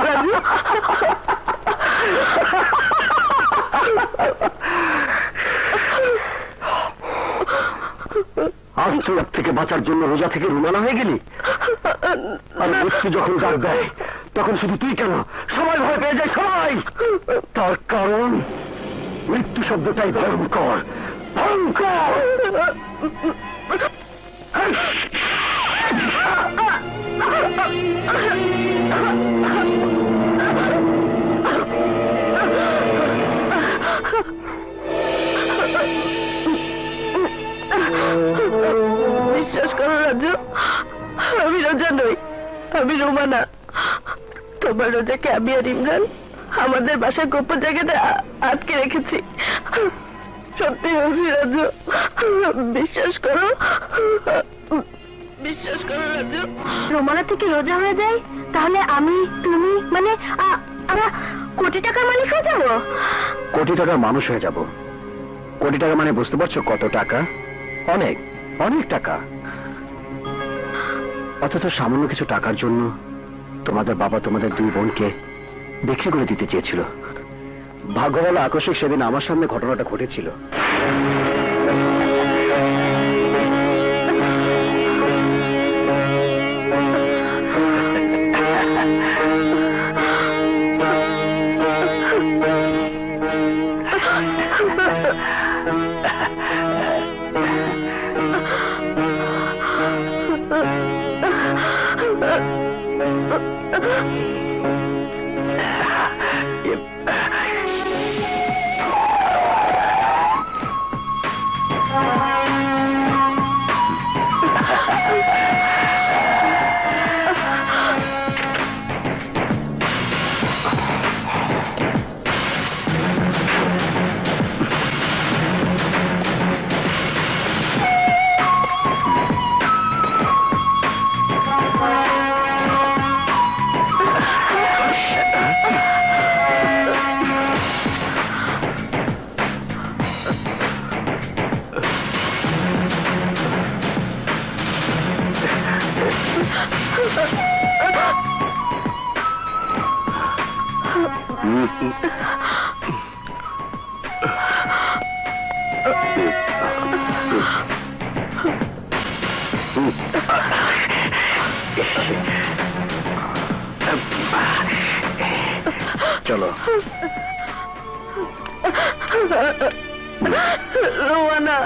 রাজু, আজ তুই রাত থেকে বাঁচার জন্য রোজা থেকে রুমানা হয়ে গেলি? আর মৃত্যু যখন ডাক দেয় তখন শুধু তুই কেন, সবাই ভয় পেয়ে যায়, সবাই। তার কারণ মৃত্যু শব্দটাই ভয়ঙ্কর, ভয়ঙ্কর। বিশ্বাস করো রাজু, আমি রোজা নই, আমি রোমানা। তোমার রোজাকে আমি আর ইমরান আমাদের বাসায় গোপন জায়গাতে আটকে রেখেছি। সত্যি বলছি রাজু, বিশ্বাস করো, বিশ্বাস করো রাজু। রোমানা থেকে রোজা হয়ে যায়, তাহলে আমি, তুমি, মানে আমরা কোটি টাকার মালিক হয়ে যাবো। কোটি টাকার মানুষ হয়ে যাব। কোটি টাকা মানে বুঝতে পারছো কত টাকা? অনেক অনেক টাকা। অথচ সামান্য কিছু টাকার জন্য তোমাদের বাবা তোমাদের দুই বোনকে বিক্রি করে দিতে চেয়েছিল। ভাগ্য বলো আকস্মিক সেদিন আমার সামনে ঘটনাটা ঘটেছিল। চলো। রোমানা,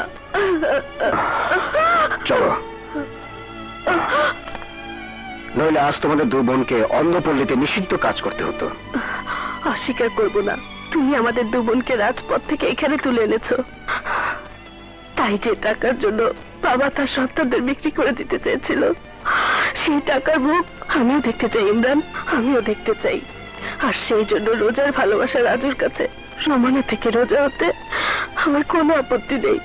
চলো, নইলে আজ তোমাদের দু বোনকে অন্নপল্লীতে নিষিদ্ধ কাজ করতে হতো। অস্বীকার করবো না, তুমি আমাদের দু বোনকে রাজপথ থেকে এখানে তুলে এনেছো। তাই যে টাকার জন্য বাবা তার সন্তানদের বিক্রি করে দিতে চেয়েছিল, সেই টাকার মুখ আমিও দেখতে চাই ইমরান, আমিও দেখতে চাই। আর সেই জন্য রোজার ভালোবাসা রাজুর কাছে রোমানা থেকে রোজা হতে আমার কোনো আপত্তি নেই,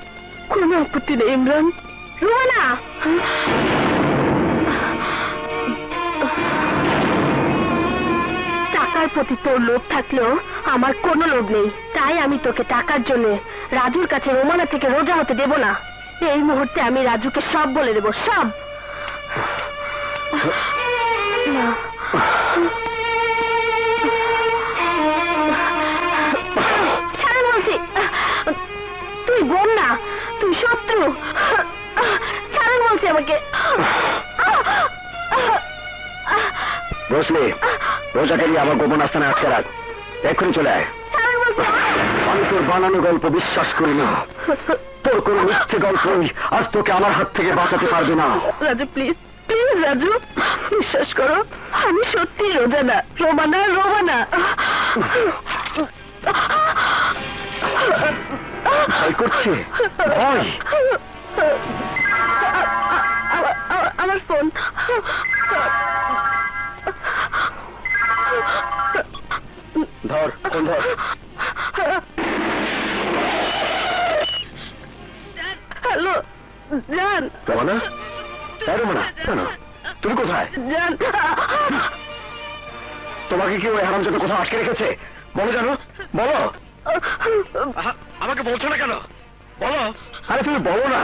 কোনো আপত্তি নেই ইমরান। রোমানা, টাকার প্রতি তোর লোভ থাকলেও আমার কোনো লোভ নেই। তাই আমি তোকে টাকার জন্য রাজুর কাছে রোমানা থেকে রোজা হতে দেব না। এই মুহূর্তে আমি রাজুকে সব বলে দেব, সব। না। ছাড় বলছি, তুই বোন না, তুই শত্রু। ছাড় বলছি আমাকে। বুঝলি, রোজাকে নিয়ে আমার গোপন আস্থানে আটকে রাখ, এক্ষুনি চলে আয়। আমি তোর বানানো গল্প বিশ্বাস করি না, তোর কোন মিথ্যে গল্পই আজ তোকে আমার হাত থেকে বাঁচাতে পারবে না। রাজু প্লিজ, প্লিজ রাজু, বিশ্বাস করো, আমি সত্যি রোজা না, রোমানা, রোমানা। ভয় করছে? ভয়? আমার ফোন। ধর, ফোন ধর। হ্যালো জান। রোমানা, হ্যাঁ রোমানা, কেন তুমি কোথায়? জান, তোমাকে কি ওই হারামজাদা কোথাও আটকে রেখেছে? বলো জানো, বলো। আমাকে বলছো না কেন? বলো। আরে তুমি বলো না।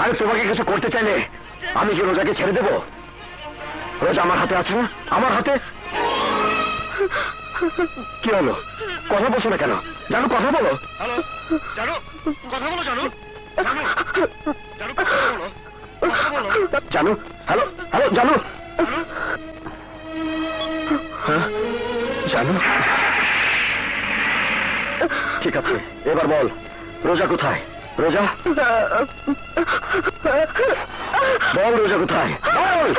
আরে তোমাকে কিছু করতে চাইলে আমি কি রোজাকে ছেড়ে দেবো? রোজা আমার হাতে আছে না, আমার হাতে। কি হলো, কথা বলছো না কেন? জানো, কথা বলো। হ্যালো জানো, কথা বলো জানো। জানো, হ্যালো, হ্যালো জানো। হ্যাঁ জানো, ঠিক আছে, এবার বল, রোজা কোথায়? রোজা বল, রোজা কোথায় বল।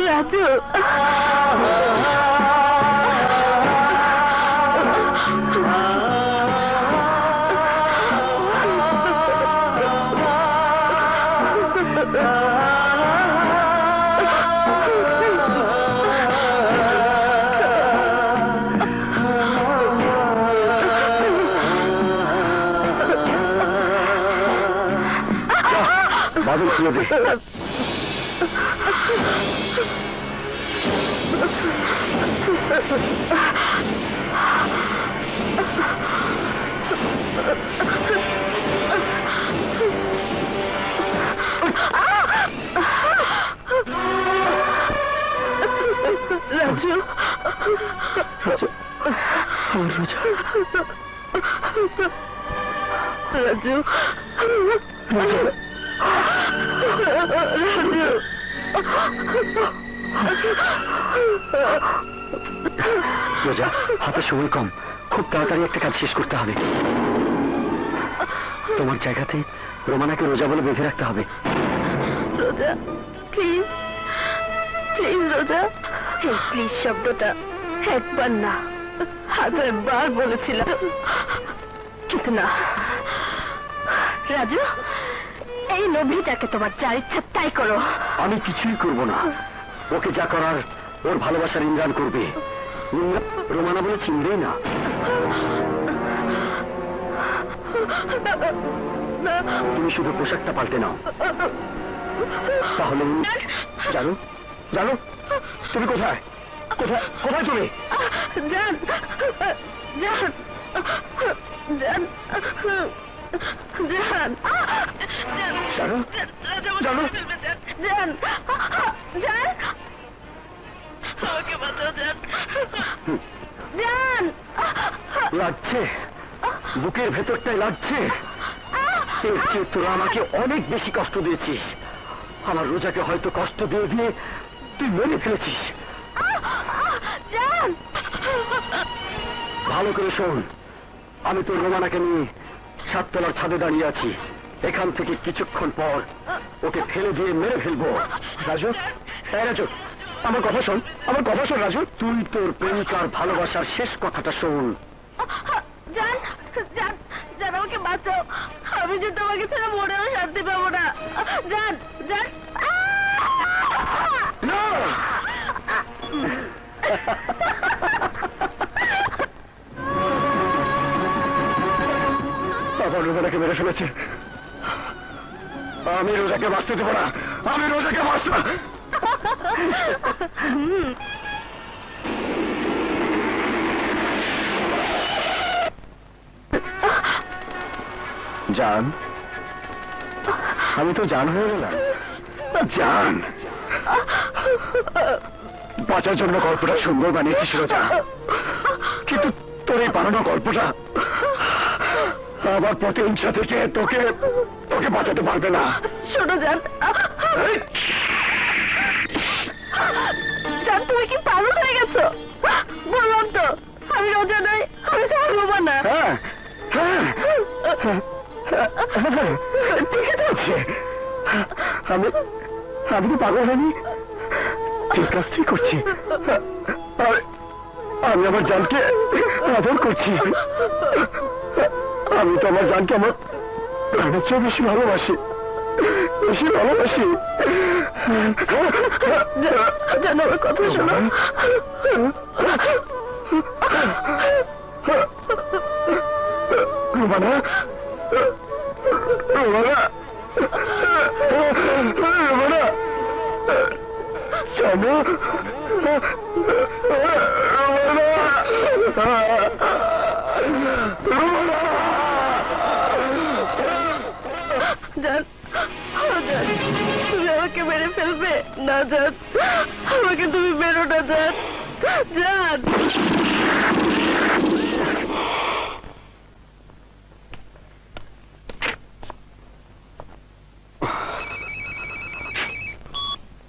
রাজু, বাদল খুলে দে। রাজু, রাজু, আমার রোজা। রাজু, রাজু, রাজু। রোজা, হাতে সময় কম, খুব তাড়াতাড়ি একটা কাজ শেষ করতে হবে। তোমার জায়গাতে রোমানাকে রোজা বলে বেঁধে রাখতে হবে। রোজা প্লিজ, প্লিজ রোজা। এই প্লিজ শব্দটা একবার না 1000 বার বলেছিলাম, কিন্তু না। রাজু, এই লোভীটাকে তোমার যা ইচ্ছা তাই করো। আমি কিছুই করব না, ওকে যা করার ওর ভালোবাসার ইমরান করবে। রোমানা বলে চিনবেই না। তুমি শুধু পোশাকটা পাল্টে নাও, তাহলে জানো, জানো তুমি কোথায় কোথায় কোথায় তুমি? জান জান জান জান জানো জানো জান জান আমাকে বাঁচাও জান জান লাগছে, বুকের ভেতরটাই লাগছে। এর চেয়ে তোরা আমাকে অনেক বেশি কষ্ট দিয়েছিস। আমার রোজাকে হয়তো কষ্ট দিয়ে দিয়ে তুই মেরে ফেলেছিস। জান ভালো করে শোন, আমি তোর রোমানাকে নিয়ে 7 তলার ছাদে দাঁড়িয়ে আছি। এখান থেকে কিছুক্ষণ পর ওকে ফেলে দিয়ে মেরে ফেলবো। রাজু, হ্যাঁ রাজু, আমার কথা শোন, আমার কথা শোন রাজু। তুই তোর প্রেমিকার ভালোবাসার শেষ কথাটা শোন। জান জান জান আমাকে বাঁচাও, আমি যে তোমাকে ছাড়া মরেও শান্তি পাবো না। জান জান না! আমার রোজাকে মেরে ফেলেছে। আমি রোজাকে বাঁচতে দেবো না, আমি রোজাকে বাঁচতে জান, আমি তো জান হয়ে গেলাম। জান, বাঁচার জন্য গল্পটা সুন্দর বানিয়েছিস রোজা, কিন্তু তোর এই বানানো গল্পটা আমার প্রতিহিংসা থেকে তোকে তোকে বাঁচাতে পারবে না। শোনো জান, জান তুমি কি পাগল হয়ে গেছো? বললাম তো আমি রোজা নই, আমি তোমার রোবা না। হ্যাঁ হ্যাঁ ঠিক আছে, আমি আমি তো পাগল হয়নি, ঠিক কাজটি করছি। আমি আমার জানকে আদর করছি। আমি তো আমার জানকে আমার প্রাণের চেয়ে বেশি ভালোবাসি, বেশি ভালোবাসি। জান আমার কথা শোনো। রুমানা, রুমানা, রুমানা, জানো জান, জান তুমি আমাকে মেরে ফেলবে না জান, আমাকে তুমি মেরো না জান। জান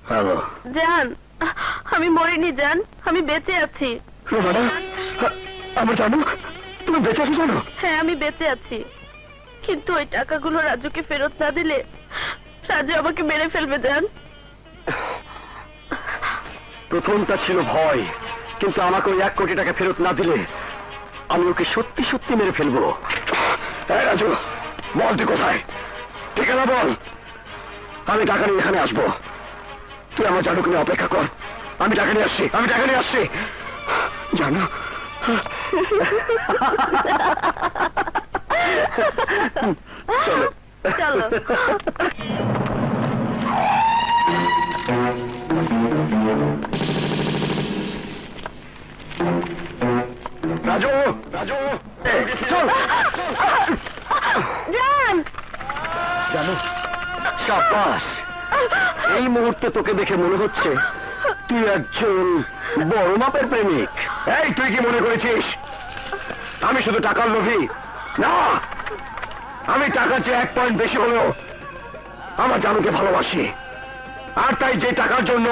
হ্যালো জান, আমি মরিনি জান, আমি বেঁচে আছি। রুমানা, আমার জানো তুমি বেঁচে আছো জানো? হ্যাঁ আমি বেঁচে আছি, কিন্তু ওই টাকাগুলো রাজুকে ফেরত না দিলে রাজু আমাকে মেরে ফেলবে জান। প্রথমটা ছিল ভয়, কিন্তু আমাকে ওই 1 কোটি টাকা ফেরত না দিলে আমি ওকে সত্যি সত্যি মেরে ফেলবো। এই রাজু, বল তুই কোথায়, ঠিকানা বল, আমি টাকা নিয়ে এখানে আসবো। তুই আমার জানুকে নিয়ে অপেক্ষা কর, আমি টাকা নিয়ে আসছি, আমি টাকা নিয়ে আসছি। জানো চলো চলো। রাজু, রাজু চল। জান জানো সাবাস, এই মুহূর্তে তোকে দেখে মনে হচ্ছে তুই একজন বড় মাপের প্রেমিক। এই তুই কি মনে করেছিস আমি শুধু টাকার লোভী? না, আমি টাকার চেয়ে 1 পয়েন্ট বেশি হলেও আমার জানুকে ভালোবাসি। আর তাই যে টাকার জন্য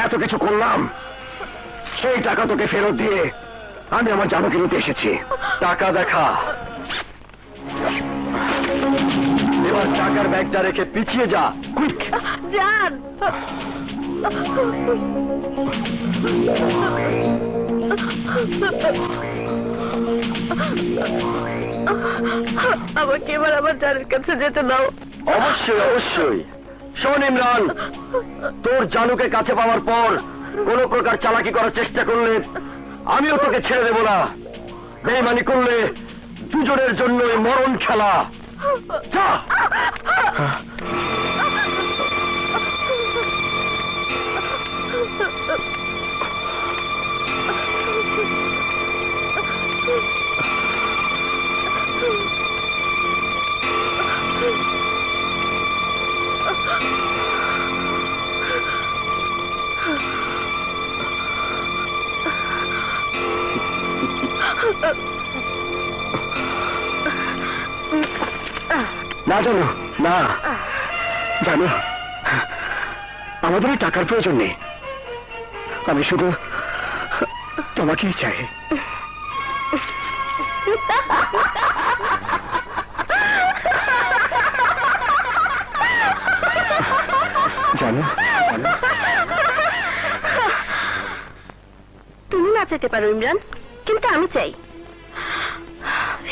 এত কিছু করলাম, সেই টাকা তোকে ফেরত দিয়ে আমি আমার জানুকে নিতে এসেছি। টাকা দেখা, এবার টাকার ব্যাগটা রেখে পিছিয়ে যা, কুইক। জান আমাকে এবার আমার জানের কাছে যেতে দাও। অবশ্যই অবশ্যই। শোন ইমরান, তোর জানুকে কাছে পাওয়ার পর কোন প্রকার চালাকি করার চেষ্টা করলে আমিও তোকে ছেড়ে দেব না। বেইমানি করলে দুজনের জন্যই মরণ খেলা। যা। না জানো, না জানো, আমাদের ওই টাকার প্রয়োজন নেই, আমি শুধু তোমাকেই চাই। জানো, তুমি না চাইতে পারো ইমরান, কিন্তু আমি চাই।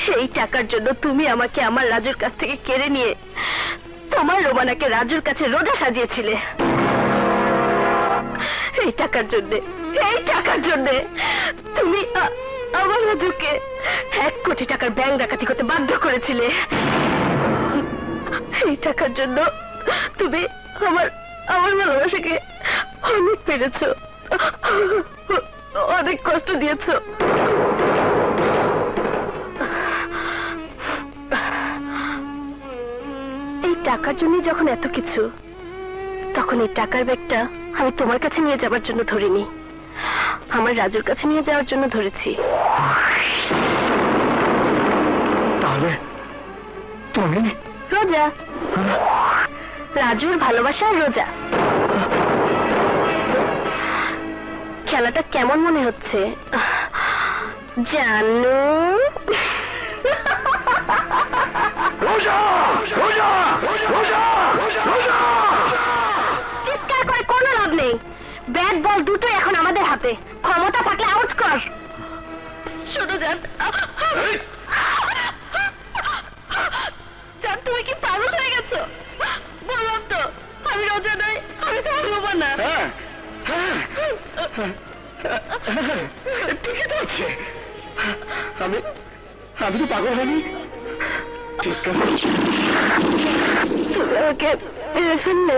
সেই টাকার জন্য তুমি আমাকে আমার রাজুর কাছ থেকে কেড়ে নিয়ে তোমার রোমানাকে রাজুর কাছে রোজা সাজিয়েছিলে। এই টাকার জন্য তুমি আমার রাজুকে 1 কোটি টাকার ব্যাংক ডাকাতি করতে বাধ্য করেছিলে। এই টাকার জন্য তুমি আমার ভালোবাসাকে অনেক পেরেছো, অনেক কষ্ট দিয়েছো। এই টাকার জন্য যখন এত কিছু, তখন এই টাকার ব্যাগটা আমি তোমার কাছে নিয়ে যাবার জন্য ধরিনি, আমার রাজুর কাছে নিয়ে যাওয়ার জন্য ধরেছি। তাহলে তুমি রোজা, রাজুর ভালোবাসার রোজা। খেলাটা কেমন মনে হচ্ছে জানো? চিৎকার করে কোনো লাভ নেই, ব্যাট বল দুটো এখন আমাদের হাতে, ক্ষমতা থাকলে আউট কর। শোনো জান, জান তুমি কি পাগল হয়ে গেছো? বললাম তো আমি রোজা নই, আমি তো হবো না। ঠিকই তো হচ্ছে, আমি তো পাগল হয়নি। ঠিক আছে, তুমি আমাকে মেরে ফেললে।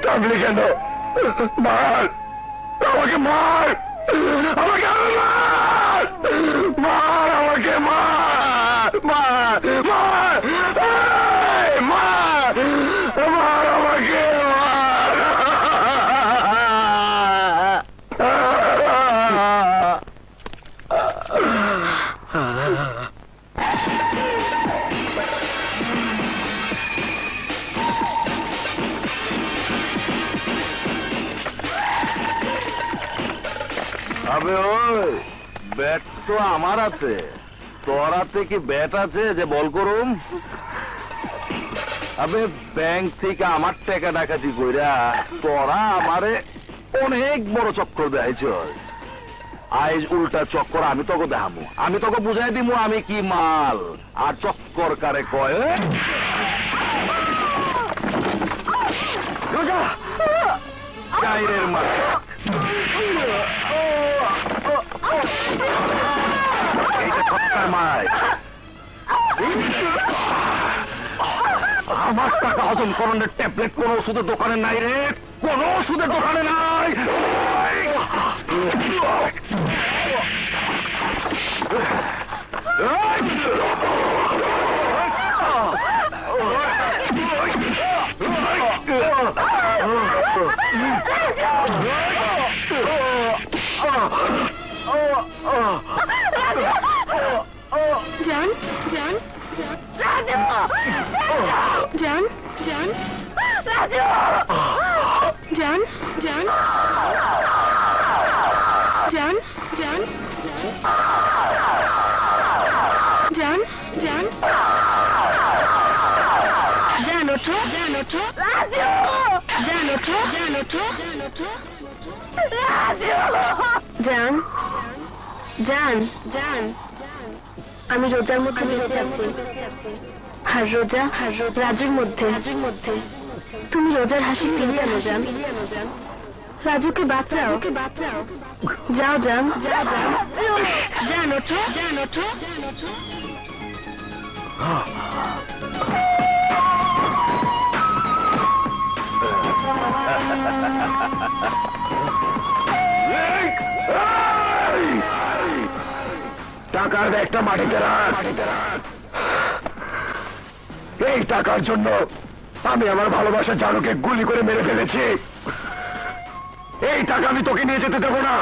কাঁদলি কেন? মার আমাকে, মার আমাকে, মার মার আমাকে, মার মার মার মার মার আমাকে, আবে ওই ব্যাট তো আমার আছে, তোর হাতে কি ব্যাট আছে যে বল করুম? আবে ব্যাংক থেকে আমার টাকা ডাকাতি কইরা তোরা আমারে অনেক বড় চক্কর দেখাইছ। আজ উল্টা চক্কর আমি তোকে দেখামু, আমি তোকে বুঝাই দিমু আমি কি মাল। আর চক্কর কারে কয়? গাইরের মাল আমার টাকা হজম করণের ট্যাবলেট কোন ওষুধের দোকানে নাই রে, কোন ওষুধের দোকানে নাই। জান, জান, রাজু, জান, জান, রাজু, জান, জান, জান, জান, জান জান জান আমি রোজার মধ্যে আর রোজা রাজুর মধ্যে তুমি রোজার হাসি ফিরিয়ে আনো জান রাজুকে বাঁচাও যাও জান জান ওঠো টাকার ব্যাগটা মাটিতে রাখ। এই টাকার জন্য আমি আমার ভালোবাসা জানুকে গুলি করে মেরে ফেলেছি। এই টাকা আমি তোকে নিয়ে যেতে দেবো না।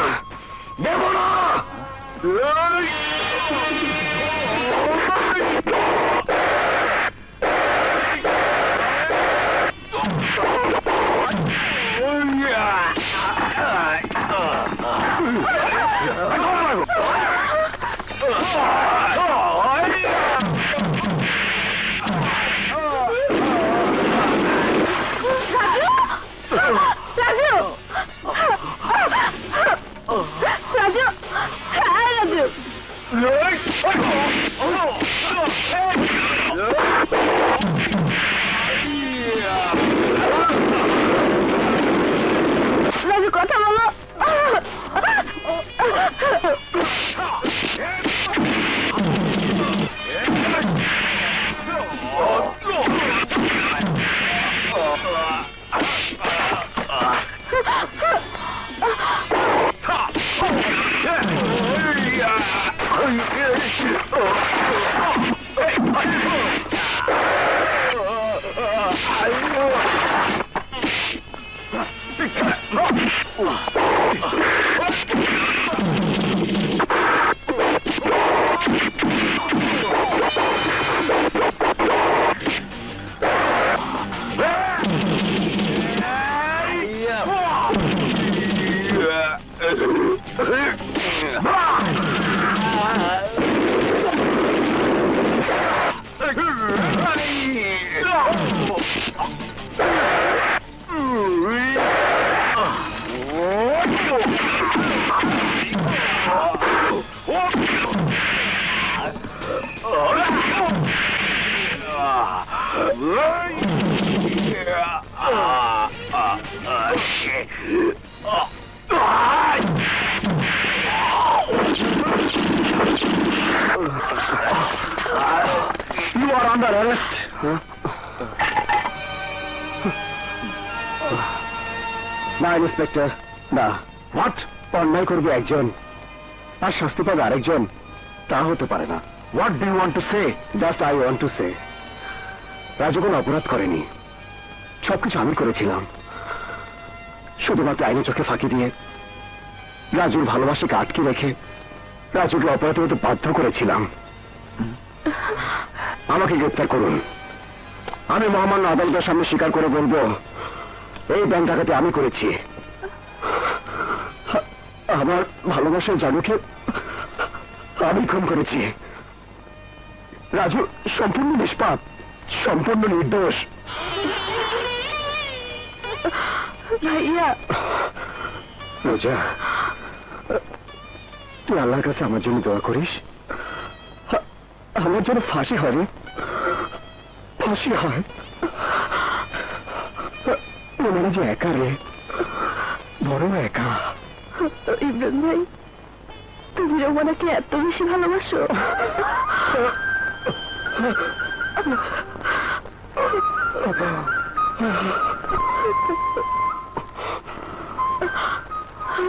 রাজু কথা বলো। You are under arrest. না ইন্সপেক্টর, না। হোয়াট? অন্যায় করবে একজন আর শাস্তি পাবে আরেকজন, তা হতে পারে না। What do you want to say? Just I want to say Raju কোনো অপরাধ করেনি, সবকিছু আমি করেছিলাম। শুধুমাত্র আইনের চোখে ফাঁকি দিয়ে রাজুর ভালোবাসাকে আটকে রেখে রাজুকে অপরাধী হতে বাধ্য করেছিলাম। আমাকে গ্রেপ্তার করুন, আমি মহামান্য আদালতের সামনে স্বীকার করে বলবো এই ব্যাংক ডাকাতি আমি করেছি। আমার ভালোবাসার জানুকে আমি খুন করেছি। রাজু সম্পূর্ণ নিষ্পাপ, সম্পূর্ণ নির্দোষ। ভাইয়া রোজা, তুই আল্লাহর কাছে আমার জন্য দোয়া করিস, আমার জন্য ফাঁসি হয় রে, ফাঁসি হয়। ওনারা যে একা রে, বড় একা। ইমরান ভাই, তুমি রোমানাকে এত বেশি ভালোবাসো?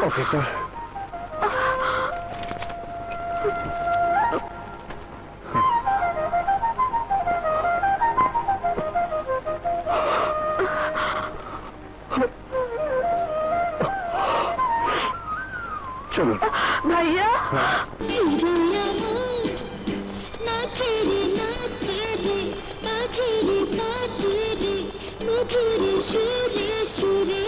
অফিসার, চলুন। ভাইয়া সুরে